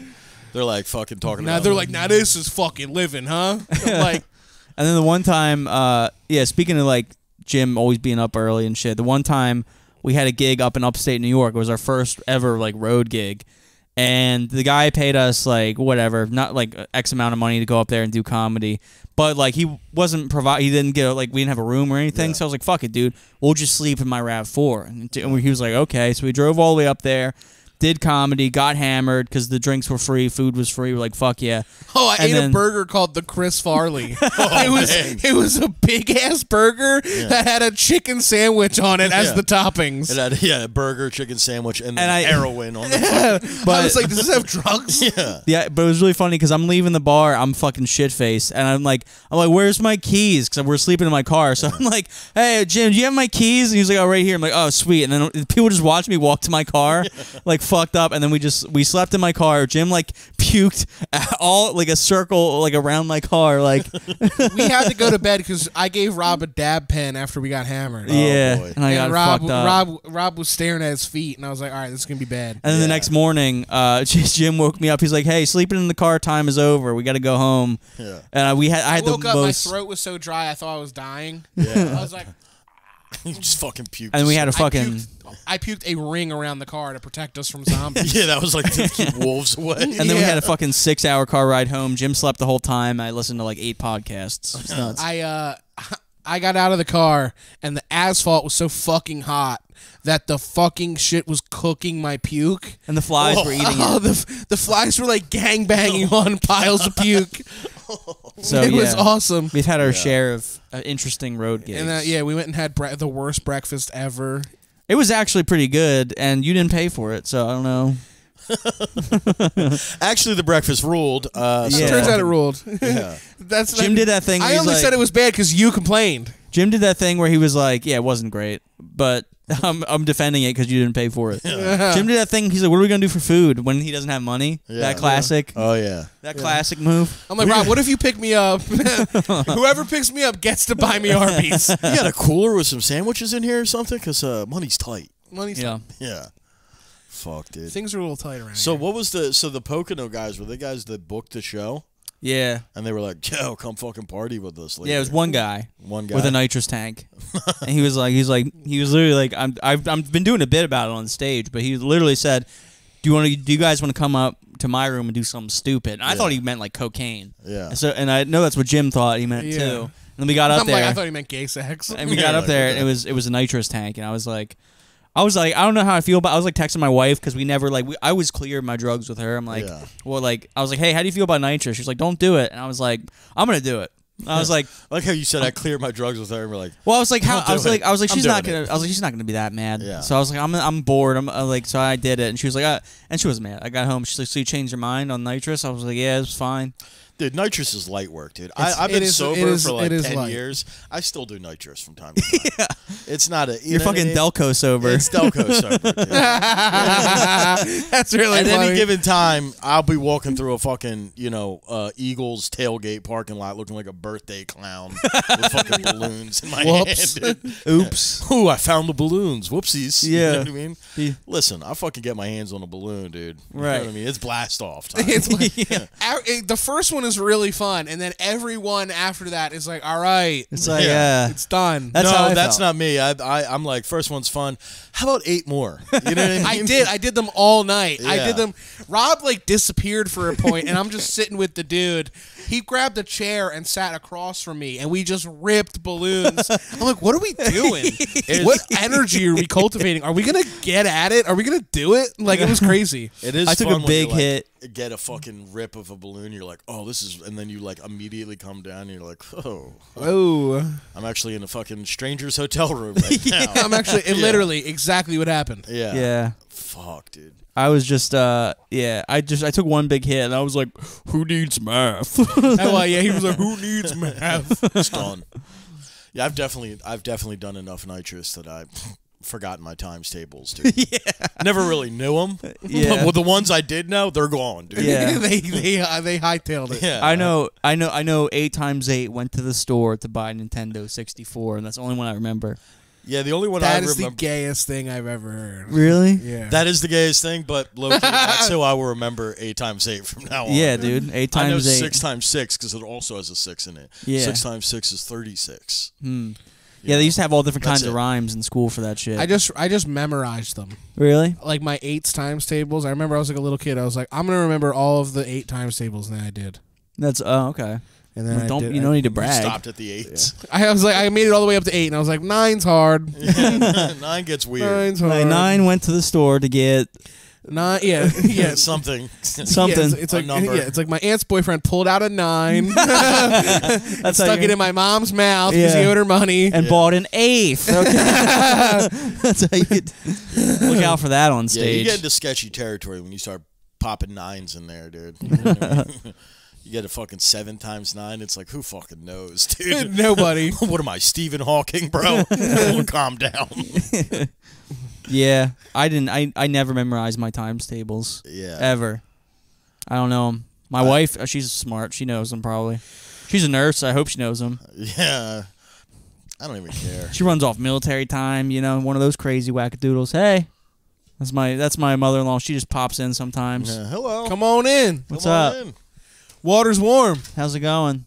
They're like fucking talking about. They're like, now this is fucking living, huh? I'm like, and then the one time, speaking of like Jim always being up early and shit, the one time we had a gig up in upstate New York. It was our first ever like road gig, and the guy paid us like whatever, not like X amount of money to go up there and do comedy. But like he wasn't he didn't get like we didn't have a room or anything. Yeah. So I was like, fuck it, dude, we'll just sleep in my RAV4. And he was like, okay. So we drove all the way up there. Did comedy, got hammered because the drinks were free, food was free. We're like, fuck yeah. Oh, I ate a burger called the Chris Farley. It was a big ass burger that had a chicken sandwich on it as the toppings. It had a burger, chicken sandwich, and heroin on it. But I was like, does this have drugs? Yeah, but it was really funny because I'm leaving the bar, I'm fucking shit faced, and I'm like, where's my keys? Because we're sleeping in my car. So I'm like, hey Jim, do you have my keys? And he's like, oh, right here. I'm like, oh sweet. And then people just watch me walk to my car, like fucked up, and then we slept in my car. Jim like puked all like a circle like around my car. Like we had to go to bed because I gave Rob a dab pen after we got hammered. Yeah, boy. and I got fucked up. Rob was staring at his feet, and I was like, all right, this is gonna be bad. And then the next morning, Jim woke me up. He's like, "Hey, sleeping in the car time is over. We got to go home." Yeah. And I had woke the up, most. my throat was so dry, I thought I was dying. Yeah. I was like, You just fucking puked. And we had a fucking. I puked a ring around the car to protect us from zombies. Yeah, that was like to keep wolves away. And then we had a fucking 6-hour car ride home. Jim slept the whole time. I listened to like 8 podcasts. It's nuts. I got out of the car and the asphalt was so fucking hot that the fucking shit was cooking my puke. And the flies were eating Oh, it. the flies were like gangbanging on piles of puke. So it was awesome. We've had our share of interesting road gigs. And we went and had the worst breakfast ever. It was actually pretty good, and you didn't pay for it, so I don't know. Actually, the breakfast ruled. Turns out it ruled. Yeah. Jim did that thing. Where I only said it was bad because you complained. Jim did that thing where he was like, "Yeah, it wasn't great, but I'm defending it because you didn't pay for it." Yeah. Jim did that thing. He's like, "What are we gonna do for food when he doesn't have money?" Yeah. That classic. Oh yeah. That classic move. I'm like, Rob, what if you pick me up? Whoever picks me up gets to buy me Arby's. You got a cooler with some sandwiches in here or something? Because money's tight. Money's Yeah. Yeah. Fuck, dude. Things are a little tight around So here. what was the Pocono guys? Were they guys that booked the show? Yeah. And they were like, "Yo, come fucking party with us." Later. Yeah, it was one guy. One guy with a nitrous tank, and he was literally like, I've been doing a bit about it on stage, but he literally said, do you guys want to come up to my room and do something stupid? And I thought he meant like cocaine. Yeah. And I know that's what Jim thought he meant too. And then we got up there. I thought he meant gay sex. And we got up there, and it was a nitrous tank, and I was like, I don't know how I feel about. I was like texting my wife because we never like. I was clear my drugs with her. I'm like, well, like I was like, hey, how do you feel about nitrous? She's like, don't do it. And I was like, I'm gonna do it. I was like, I like how you said I cleared my drugs with her, and we're like, well, I was like, I was like, she's not gonna be that mad. Yeah. So I was like, I'm bored. I'm like, so I did it, and she was like, and she was mad. I got home. She's like, so you changed your mind on nitrous? I was like, yeah, it's fine. dude, nitrous is light work, dude. I've been sober for like 10 years. I still do nitrous from time to time. Yeah. It's not a... You're fucking Delco sober. It's Delco sober, dude. That's really At funny. any given time, I'll be walking through a fucking, Eagles tailgate parking lot looking like a birthday clown with fucking balloons in my Whoops. hand, dude. Oops. Ooh, I found the balloons. Whoopsies. Yeah. You know what I mean? Yeah. Listen, I fucking get my hands on a balloon, dude. You Right. know what I mean? It's blast off time. It's like, the first one is really fun, and then everyone after that is like, all right, It's like, yeah. it's done. That's how I that's felt. not me. I'm like, first one's fun. How about 8 more? You know what I mean? I did them all night. I Yeah. did them. Rob like disappeared for a point, and I'm just sitting with the dude. He grabbed a chair and sat across from me, and we just ripped balloons. I'm like, what are we doing? What energy are we cultivating? Are we gonna get at it? Are we gonna do it? Like, it was crazy. It is. I took fun a when big you, like, hit. Get a fucking rip of a balloon. You're like, oh, this is, and then you like immediately come down. and You're like, oh, I'm actually in a fucking stranger's hotel room right now. I'm actually literally exactly what happened. Yeah. Yeah. Fuck, dude. I was just, I took one big hit, and I was like, who needs math? He was like, who needs math? It's done. Yeah, I've definitely done enough nitrous that I've forgotten my times tables, dude. Yeah. Never really knew them. Yeah. But with the ones I did know, they're gone, dude. Yeah. they hightailed it. Yeah. I know 8 times 8 went to the store to buy a Nintendo 64, and that's the only one I remember. Yeah, the only one That I is remember. the gayest thing I've ever heard. Really? Yeah. That is the gayest thing, but low-key, that's who I will remember 8 times 8 from now on. Yeah, dude. 8 I know times 8. 6 times 6 because it also has a 6 in it. Yeah. 6 times 6 is 36. Yeah, they used to have all different That's kinds of it. rhymes in school for that shit. I just memorized them. Really? Like my 8 times tables. I remember I was like a little kid. I was like, I'm gonna remember all of the 8 times tables, and then I did. That's okay. And then Well, you don't need to You brag. stopped at the 8s. I was like, I made it all the way up to 8, and I was like, 9's hard. 9 gets weird. 9's hard. 9 went to the store to get 9. Yeah. Something. something. Yeah, it's like A number. it's like my aunt's boyfriend pulled out a 9, That's stuck it in my mom's mouth because he Yeah. owed her money. and bought an 8th. Okay. That's how you look out for that on Yeah, stage. you get into sketchy territory when you start popping 9s in there, dude. You know what I mean? You get a fucking 7 times 9. It's like, who fucking knows, dude? Nobody. What am I, Stephen Hawking, bro? Calm down. Yeah, I didn't. I never memorized my times tables. Yeah. Ever. I don't know them. My wife, she's smart. She knows them probably. She's a nurse. I hope she knows them. Yeah. I don't even care. She runs off military time. You know, one of those crazy wackadoodles. Hey, that's my mother-in-law. She just pops in sometimes. Yeah, hello. Come on in. What's Come on up? in. Water's warm. How's it going?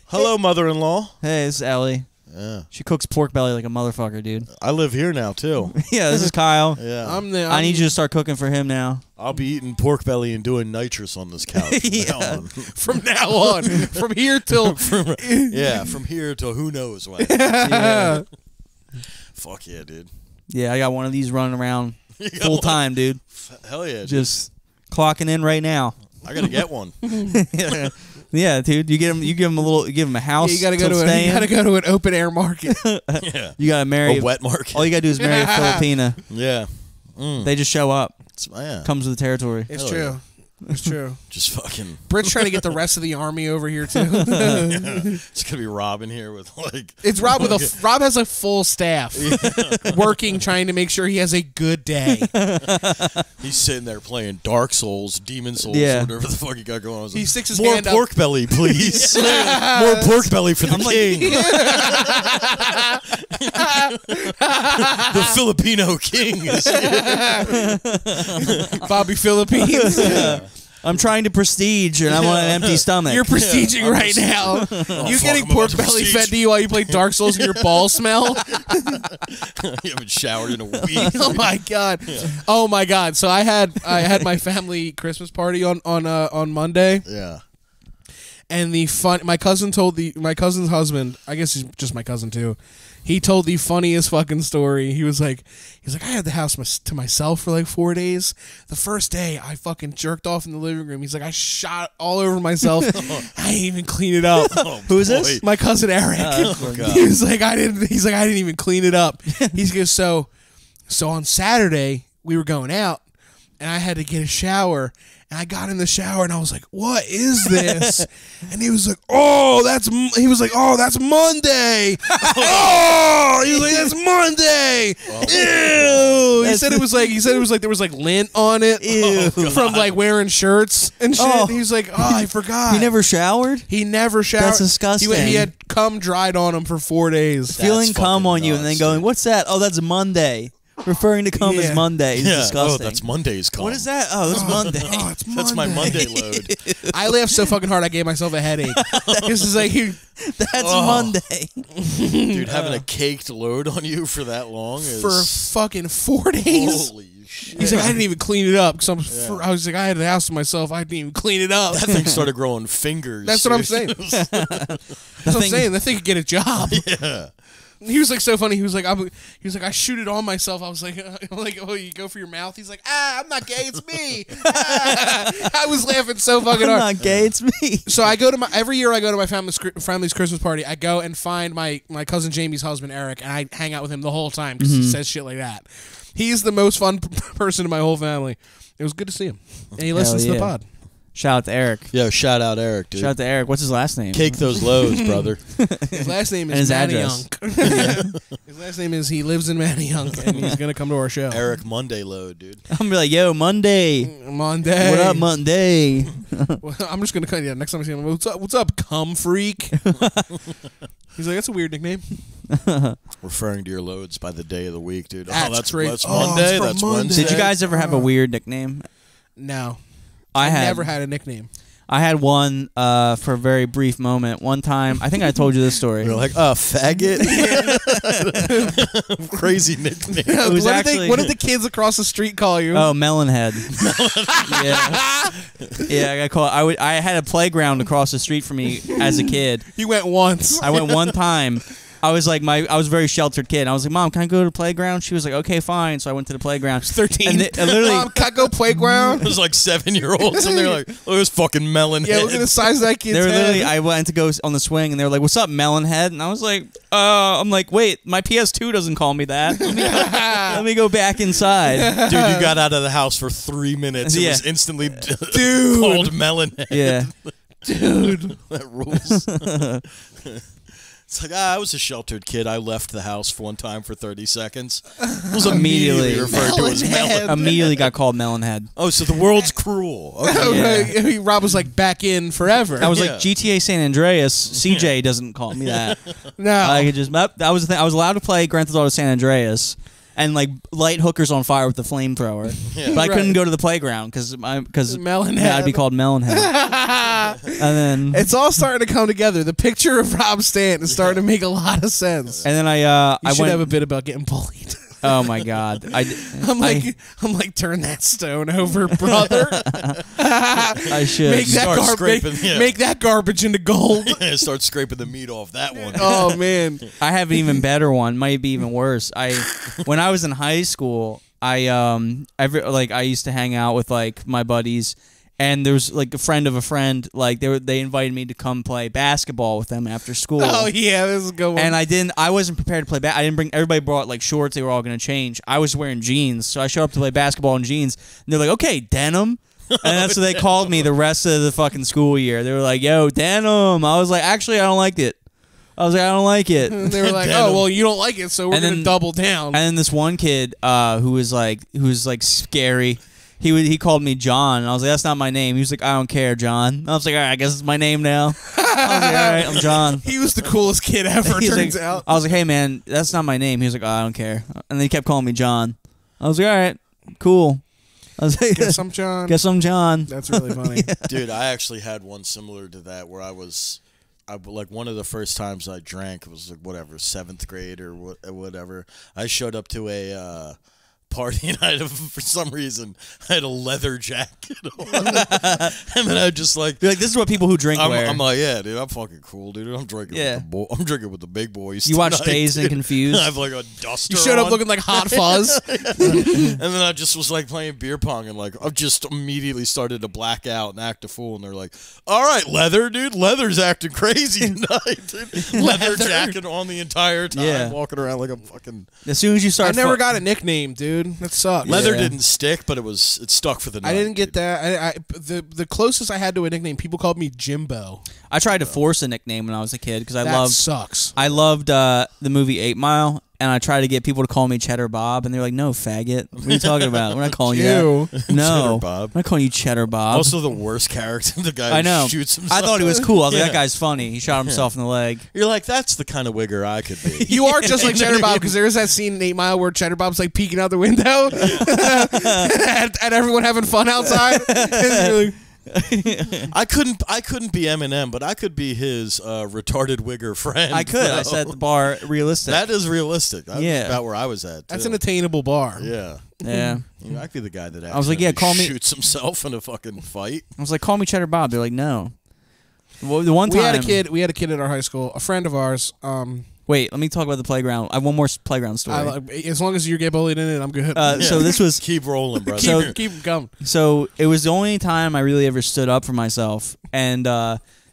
Hello, mother-in-law. Hey, this is Ellie. Yeah. She cooks pork belly like a motherfucker, dude. I live here now too. Yeah, this is Kyle. Yeah. I need you to start cooking for him now. I'll be eating pork belly and doing nitrous on this couch from now Yeah. on. From now on. From here till. Yeah, from here till who knows when. Yeah. Fuck yeah, dude. Yeah, I got one of these running around You got full one? time, dude. Hell yeah, dude. Just clocking in right now. I gotta get one. Yeah, dude. You give him a house. Yeah, you gotta go to an open air market. Yeah. You gotta marry A wet market. All you gotta do is marry a Filipina. Yeah. Mm. They just show up. Yeah. Comes with the territory. It's Hell true. yeah. It's true. Just fucking. Britt's trying to get the rest of the army over here too. It's gonna be Rob in here with like. It's Rob with Rob has a full staff working, trying to make sure he has a good day. He's sitting there playing Dark Souls, Demon Souls, Yeah. whatever the fuck he got going on. He sticks his More hand pork belly, please. More pork belly for the king. The Filipino king is up. Bobby Philippines. I'm trying to prestige, and I'm on an empty stomach. You're prestiging I'm right now. You getting pork belly fed to you while you play Dark Souls and your balls smell? You haven't showered in a week. Oh my god! Oh my god! So I had my family Christmas party on Monday, Yeah. and my cousin's husband. I guess he's just my cousin too. He told the funniest fucking story. He was like, I had the house to myself for like 4 days. The first day, I fucking jerked off in the living room. He's like, I shot all over myself. I didn't even clean it up. Who is this? My cousin Eric. Oh, God. He was like, I didn't even clean it up. He goes, so on Saturday we were going out, and I had to get a shower. And I got in the shower and I was like, "What is this?" And he was like, "Oh, that's Monday." Oh, he was like, "That's Monday." Ew. He said it was like there was like lint on it. Ew. From like wearing shirts and shit. Oh. He was like, "Oh, I forgot." You never showered? He never showered. That's disgusting. He had cum dried on him for 4 days. Feeling cum fucking on you and then nuts, going, dude. "What's that?" Oh, that's Monday. Referring to cum as Yeah. Monday is Yeah. disgusting. Oh, that's Monday's cum. What is that? Oh, that's Monday. Oh, it's That's my Monday load. I laughed so fucking hard I gave myself a headache. This is like That's Oh. Monday. Dude, having a caked load on you for that long is for fucking 4 days. holy shit. He's like, I didn't even clean it up because I was like, I had the house to myself. I didn't even clean it up. That thing started growing fingers. That's what I'm dude. saying. That's what I'm saying. That thing could get a job. Yeah. He was like so funny. He was like, I shoot it on myself. I was like, oh, you go for your mouth. He's like, I'm not gay. It's me. I was laughing so fucking I'm hard. not gay, it's me. So every year I go to my family's Christmas party. I go and find my cousin Jamie's husband Eric, and I hang out with him the whole time because he says shit like that. He's the most fun person in my whole family. It was good to see him, and he listens to the pod. Shout out to Eric. Yo, shout out Eric, dude. Shout out to Eric. What's his last name? Cake those loads, brother. His last name And is his address. Manayunk. His last name is he lives in Manayunk, and he's gonna come to our show. Eric Monday load, dude. I'm gonna be like, yo, Monday. Monday. What up, Monday? Well, I'm just gonna cut. Yeah, next time I see him, what's up, cum freak? He's like, that's a weird nickname. Referring to your loads by the day of the week, dude. That's crazy. That's Oh, Monday. it's for That's Monday. Wednesday. Did you guys ever have a weird nickname? No, I never had a nickname. I had one for a very brief moment. One time, I think I told you this story. You're like, faggot. Crazy nickname. It was actually- what did the kids across the street call you? Oh, Melonhead. Yeah, I got called. I had a playground across the street from me as a kid. You went once. I went one time. I was like I was a very sheltered kid. I was like, Mom, can I go to the playground? She was like, okay, fine. So I went to the playground. 13. And literally, Mom, can I go playground? It was like 7-year-olds, and they're like, look at this fucking melon Yeah, head. look at the size of that kid's they were literally. head. I went to go on the swing, and they were like, "What's up, Melonhead?" And I was like, I'm like, wait, my PS2 doesn't call me that. Let me go back inside. Dude, you got out of the house for 3 minutes. It Yeah. was instantly Dude. called melon head. Yeah. Dude. That rules. It's like, I was a sheltered kid. I left the house for one time for 30 seconds. It was Immediately referred to as melon. Immediately got called Melonhead. Oh, so the world's cruel. Okay. Yeah. Rob was like back in forever. I was like GTA San Andreas. CJ doesn't call me that. No, I could just. That was the thing. I was allowed to play Grand Theft Auto San Andreas and like light hookers on fire with the flamethrower, but I couldn't go to the playground because Melonhead. I'd be called Melonhead. And then it's all starting to come together. The picture of Rob Stanton is starting to make a lot of sense. And then I should went, have a bit about getting bullied. Oh my God! I'm like, turn that stone over, brother. I should make that garbage into gold. Start scraping the meat off that one. Oh man, I have an even better one. Might be even worse. When I was in high school, I used to hang out with like my buddies. And there was like a friend of a friend, like they invited me to come play basketball with them after school. Oh yeah, this is a good one. And I wasn't prepared to play I didn't bring. Everybody brought like shorts. They were all going to change. I was wearing jeans, so I showed up to play basketball in jeans. And they're like, "Okay, denim." And that's what they called me the rest of the fucking school year. They were like, "Yo, denim." I was like, "Actually, I don't like it." I was like, "I don't like it." And they were like, "Oh, well, you don't like it, so we're going to double down." And then this one kid who was like scary. He called me John, and I was like, "That's not my name." He was like, "I don't care, John." And I was like, "All right, I guess it's my name now." I was like, "All right, I'm John." He was the coolest kid ever. Turns out. I was like, "Hey, man, that's not my name." He was like, "Oh, I don't care," and then he kept calling me John. I was like, "All right, cool." I was like, "Guess I'm John." Guess I'm John. That's really funny, dude. I actually had one similar to that where I like one of the first times I drank was like whatever 7th grade or whatever. I showed up to a party and for some reason I had a leather jacket on. And then I just like, you're like, this is what people who drink wear. I'm like, yeah, dude, I'm fucking cool, dude. I'm drinking I'm drinking with the big boys. You tonight, watch Dazed and Confused? I have like a duster. You showed up on. looking like Hot Fuzz. And then I just was like playing beer pong and like I just immediately started to black out and act a fool, and they're like, all right, Leather, dude, Leather's acting crazy tonight, dude. Leather jacket on the entire time, walking around like a fucking. As soon as you start, I never got a nickname, dude. That sucks. Leather didn't stick, but it stuck for the night. I didn't get that. The closest I had to a nickname, people called me Jimbo. I tried to force a nickname when I was a kid because sucks. I loved the movie 8 Mile, and I tried to get people to call me Cheddar Bob, and they're like, "No, faggot. What are you talking about? We're not calling you that. No, Cheddar Bob. I'm not calling you Cheddar Bob." Also, the worst character, the guy who shoots himself. I thought he was cool. I was like, that guy's funny. He shot himself in the leg. You're like, that's the kind of wigger I could be. You are just like Cheddar Bob, because there's that scene in 8 Mile where Cheddar Bob's like peeking out the window at everyone having fun outside. I couldn't be Eminem, but I could be his retarded wigger friend. I could. I set the bar realistic. That is realistic. That's about where I was at. That's an attainable bar. Yeah. Yeah. You know, I could be the guy that I was like, call me. Shoots himself in a fucking fight. I was like, call me Cheddar Bob. They're like, no. Well, the one time we had a kid at our high school, a friend of ours. Wait, let me talk about the playground. I have one more playground story. As long as you get bullied in it, I'm good. So this was keep rolling, brother. keep going. So it was the only time I really ever stood up for myself, and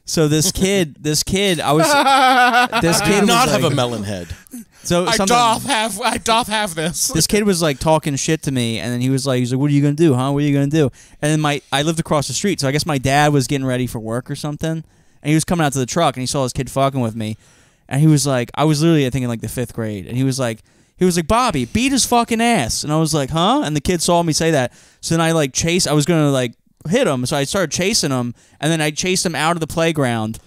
so this kid, this kid not have a melon head. So I doth have this. This kid was like talking shit to me, and then he was like, "What are you gonna do, huh? What are you gonna do?" And then I lived across the street, so I guess my dad was getting ready for work or something, and he was coming out to the truck, and he saw this kid fucking with me. And he was like, I was literally, I think, in like the 5th grade. And he was like, Bobby, beat his fucking ass. And I was like, huh? And the kid saw me say that. So then I like I was going to like hit him. So I started chasing him. And then I chased him out of the playground.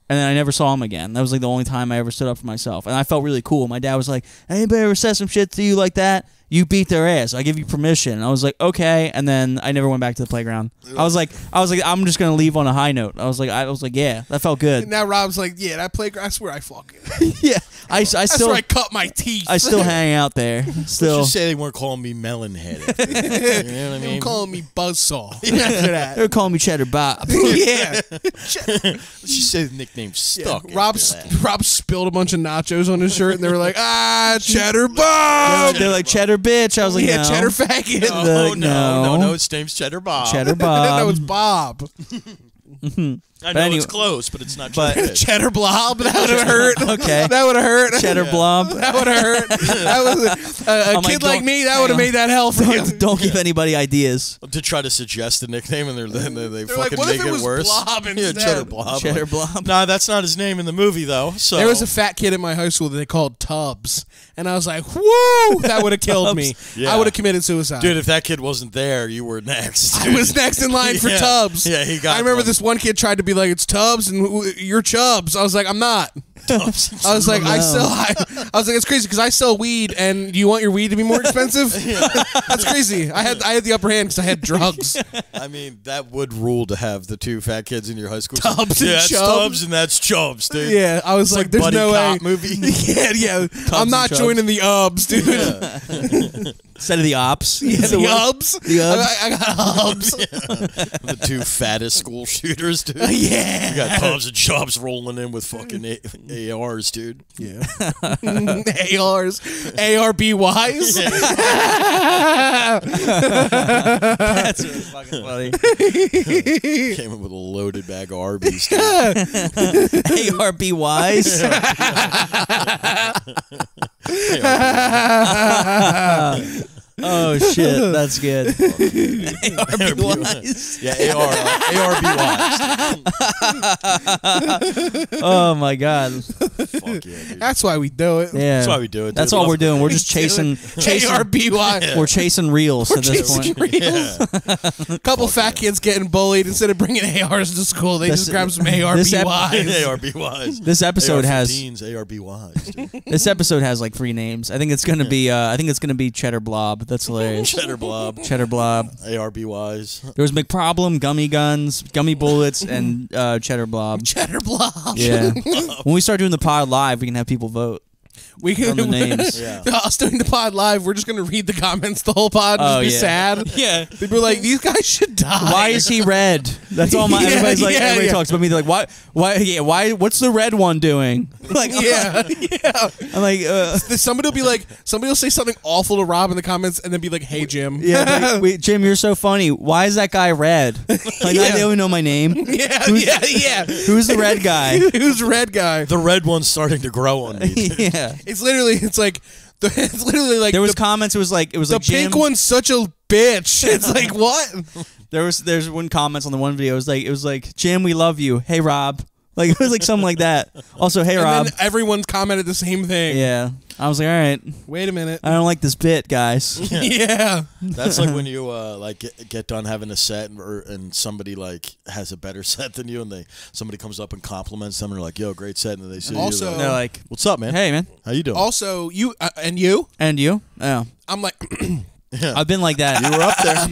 And then I never saw him again. That was like the only time I ever stood up for myself. And I felt really cool. My dad was like, anybody ever said some shit to you like that? You beat their ass. I give you permission. And I was like, okay. And then I never went back to the playground. I was like, I'm just gonna leave on a high note. I was like, yeah, that felt good. And now Rob's like, yeah, that playground. I swear, I fucking. Yeah, I That's still. where I cut my teeth. I still hang out there. Still. Let's just say they weren't calling me Melonhead. You know what I mean? They were calling me Buzzsaw. After that, They were calling me Cheddar Bob. Yeah. Let's just say the nickname stuck. Yeah. Rob spilled a bunch of nachos on his shirt, and they were like, Cheddar Bob. They're like Cheddar bitch. I was like, yeah, no. Cheddar faggot. No, no, his name's Cheddar Bob. Cheddar Bob. No, it's Bob. I know it's close, but it's not. Cheddar Blob. That would have hurt. Okay. That would have hurt. Cheddar Blob. That would have hurt. That was a kid like me. That would have made that hell for you. Don't give anybody ideas. To try to suggest a nickname, and they They're fucking like, what make if it was worse. Blob instead? Yeah, Cheddar Blob. Cheddar Blob. Nah, that's not his name in the movie though. So there was a fat kid in my high school that they called Tubbs, and I was like, "Whoa!" That would have killed me. Yeah. I would have committed suicide. Dude, if that kid wasn't there, you were next. I was next in line for Tubbs. Yeah, he got. I remember this one kid tried to be like, "It's Tubbs and you're Chubbs." I was like, "I'm not." I was like, I was like, it's crazy because I sell weed, and you want your weed to be more expensive? That's crazy. I had the upper hand because I had drugs. I mean, that would rule to have the two fat kids in your high school. Tubbs and that's Chubbs. Tubbs and that's Chubbs, dude. Yeah, I was like, there's buddy no cop way. movie. Yeah. I'm not Chubbs. joining the UBs, dude. Instead of the ops. Yeah, the UBs. The UBs. I got UBs. The two fattest school shooters, dude. Yeah. You got Tubbs and Chubbs rolling in with fucking ARs, dude. Yeah. ARs. ARBYs. That's really fucking funny. Came in with a loaded bag of Arby's, dude. ARBYs. Oh shit, that's good. ARBYs. Yeah, ARBYs. Oh my god. Fuck yeah, dude. That's why we do it. Yeah. That's why we do it. That's dude. all we're doing. We're just chasing ARBY. We're chasing reels at this Chasing point. reels. Couple fat kids getting bullied. Instead of bringing ARs to school, they just grab some ARBYs. ARBYs. This episode has ARBYs. Dude. this episode has like 3 names. I think it's gonna be Cheddar Blob. That's hilarious. Cheddar Blob. Cheddar Blob. ARBYs. There was McProblem, Gummy Guns, Gummy Bullets, and Cheddar Blob. Cheddar Blob. Yeah. When we start doing the pod live, we can have people vote We on the names. Yeah. Us doing the pod live, we're just gonna read the comments the whole pod and Oh, just be yeah. sad. Yeah. People are like, these guys should die. Why is he red? That's all my. Yeah, Everybody's like, yeah, everybody yeah. talks about me. They're like, why? What's the red one doing? Like, Yeah, yeah. I'm like, Somebody will be like, somebody will say something awful to Rob in the comments, and then be like, "Hey, Jim." yeah, like, wait, Jim, you're so funny. Why is that guy red? Like, Yeah. they don't know my name. yeah. Who's the red guy? Who's the red guy? The red one's starting to grow on me. Dude. Yeah. It's literally like There was comments. It was like the Jim. pink one's such a bitch. It's like what? There's one comments on the one video. It was like Jim, we love you. Hey Rob. Like it was like something like that. Also, hey And Rob. then everyone commented the same thing. Yeah. I was like, all right. Wait a minute. I don't like this bit, guys. Yeah. That's like when you like get done having a set and somebody like has a better set than you, and somebody comes up and compliments them and they're like, "Yo, great set," and then they see Also- you. They're like, "What's up, man? hey man. How you doing?" Also, you and you. And you? Yeah. I'm like, I've been like that. You were up there.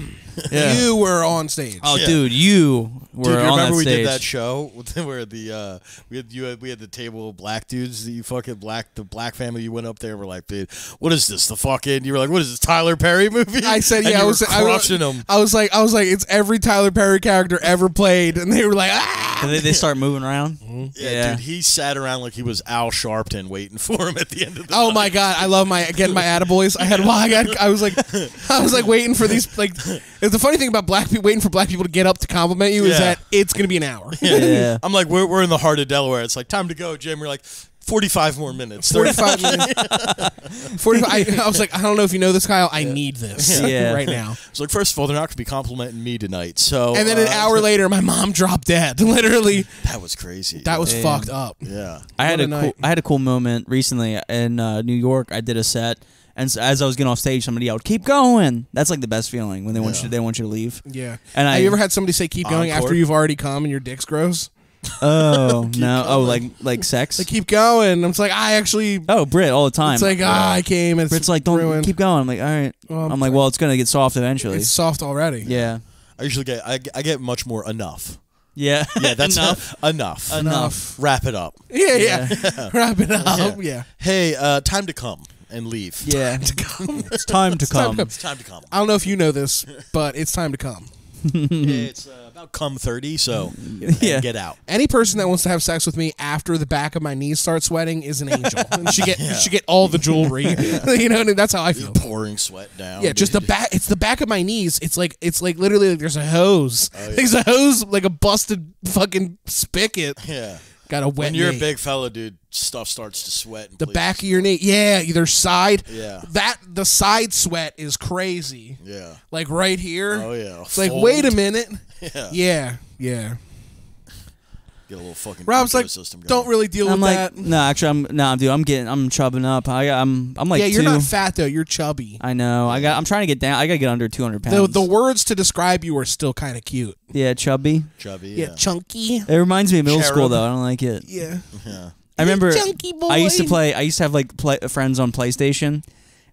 Yeah. you were on stage. Oh, Yeah. dude, you were Dude, you on remember that we stage. did that show where we had the table of black dudes, the black family. You went up there and were like, "Dude, what is this? The fucking?" You were like, "What is this? Tyler Perry movie?" I said, And yeah. you I were was crushing them. I was like, it's every Tyler Perry character ever played, and they were like, ah. And they start moving around. Yeah, dude, he sat around like he was Al Sharpton waiting for him at the end of the Oh night. my god, I love getting my attaboys. I was like waiting for these like. The funny thing about black people waiting for black people to get up to compliment you is Yeah. that it's gonna be an hour. Yeah. I'm like, we're in the heart of Delaware. It's like, time to go, Jim. You're like, 45 more minutes. 45 minutes. 45. I was like, I don't know if you know this, Kyle. I need this right now. It's like, first of all, they're not going to be complimenting me tonight. So, And then an hour later, my mom dropped dead. Literally, that was crazy. that was fucked up. Yeah. I had What a a cool moment recently in New York. I did a set, and as I was getting off stage, somebody yelled, "Keep going!" That's like the best feeling when they want you to leave. Yeah. And Have you ever had somebody say "keep going" Encore? after you've already come and your dick's gross? Oh no! Oh, like sex. Like keep going. I'm just like I actually. Oh, Brit all the time. It's like I came and Brit's like, don't ruined. keep going. I'm like, all right. Well, I'm like, well, it's gonna get soft eventually. It's soft already. Yeah. I usually get I get much more enough. Yeah. Yeah, that's enough. enough. Enough. Wrap it up. Yeah. Wrap it up. Yeah. Hey, time to come and leave. Yeah. It's time to come. It's time to come. I don't know if you know this, but it's time to come. Yeah, it's about about come 30, so Yeah. get out. Any person that wants to have sex with me after the back of my knees start sweating is an angel. And she get all the jewelry. You know, and that's how I feel. Pouring sweat down. Yeah, just the back. It's the back of my knees. It's like literally like there's a hose. Oh, yeah. There's a hose like a busted fucking spigot. Yeah. Got a wet. When you're knee. a big fella, dude, stuff starts to sweat. In The places. back of your knee. Yeah, either side. Yeah. The side sweat is crazy. Yeah. Like right here. Oh yeah. It's like, wait a minute. Yeah. Yeah. Get a little fucking Rob's like, ecosystem going. don't really deal I'm with like, that. no, actually, I'm chubbing up. I'm like, Yeah, you're 2. not fat though. You're chubby. I know. I'm trying to get down. I gotta get under 200 pounds. The words to describe you are still kind of cute. Yeah, chubby. Chubby. Yeah, chunky. It reminds me of middle school Cherub. though. I don't like it. Yeah. Yeah. I remember chunky boy. I used to have like friends on PlayStation,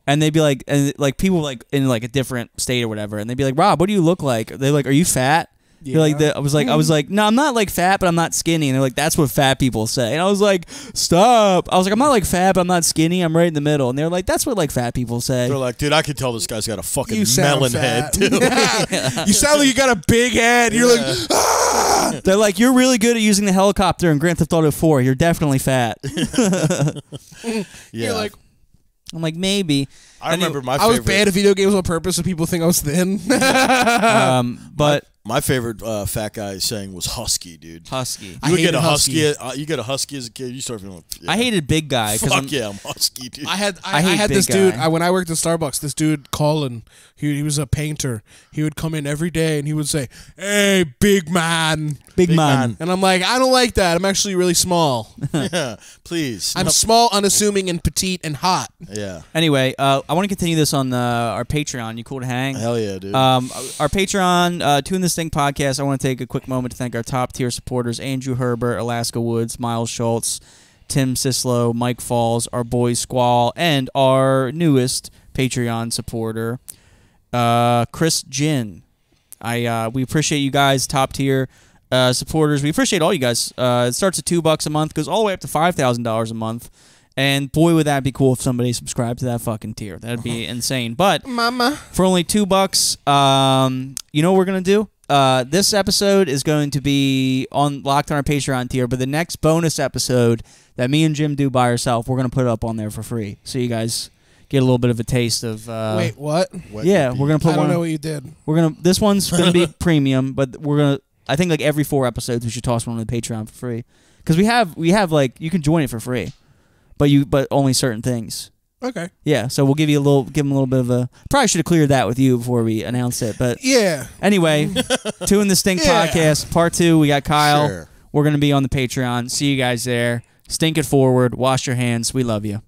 and they'd be like, and like people like in like a different state or whatever, and they'd be like, Rob, what do you look like? They're like, are you fat? Yeah. You're like, I was like, no, I'm not like fat, but I'm not skinny. And they're like, that's what fat people say. And I was like, stop. I was like, I'm not like fat, but I'm not skinny. I'm right in the middle. And they're like, that's what like fat people say. They're like, dude, I can tell this guy's got a fucking You sound melon fat. head, too. Yeah. You sound like you got a big head. You're like, ah! They're like, you're really good at using the helicopter in Grand Theft Auto 4. You're definitely fat. Yeah. You're like, I'm like, maybe. I remember my I favorite. was bad at video games on purpose so people think I was thin. But My favorite fat guy saying was husky, dude. husky. I You would get hated a husky. husky. You get a husky as a kid. You start feeling. Like, yeah. I hated big guy. Fuck yeah, I'm husky, dude. I had hate this big dude. guy. When I worked at Starbucks, this dude Colin, he was a painter. He would come in every day and he would say, "Hey, big man," Big man. and I'm like, I don't like that. I'm actually really small. Yeah, please. I'm small, unassuming, and petite and hot. Yeah. Anyway, I want to continue this on our Patreon. You cool to hang? Hell yeah, dude. Our Patreon, Tune This Thing podcast. I want to take a quick moment to thank our top tier supporters: Andrew Herbert, Alaska Woods, Miles Schultz, Tim Sislow, Mike Falls, our boy Squall, and our newest Patreon supporter, Chris Gin. We appreciate you guys, top tier supporters. We appreciate all you guys. It starts at $2 a month, goes all the way up to $5,000 a month. And boy, would that be cool if somebody subscribed to that fucking tier. That'd be insane. But Mama. for only $2, you know what we're gonna do? This episode is going to be locked on our Patreon tier, but the next bonus episode that me and Jim do by ourselves, we're gonna put up on there for free, so you guys get a little bit of a taste of. Wait, what? Yeah, we're gonna put I don't one. know what you did. This one's gonna be premium, but we're gonna. I think like every 4 episodes we should toss one on the Patreon for free, because we have like you can join it for free, but only certain things. Okay. Yeah, so we'll give them a little bit of a. Probably should have cleared that with you before we announced it, but Yeah. anyway, Tune This Thing Yeah. podcast part 2. We got Kyle. Sure. We're gonna be on the Patreon. See you guys there. Stink it forward. Wash your hands. We love you.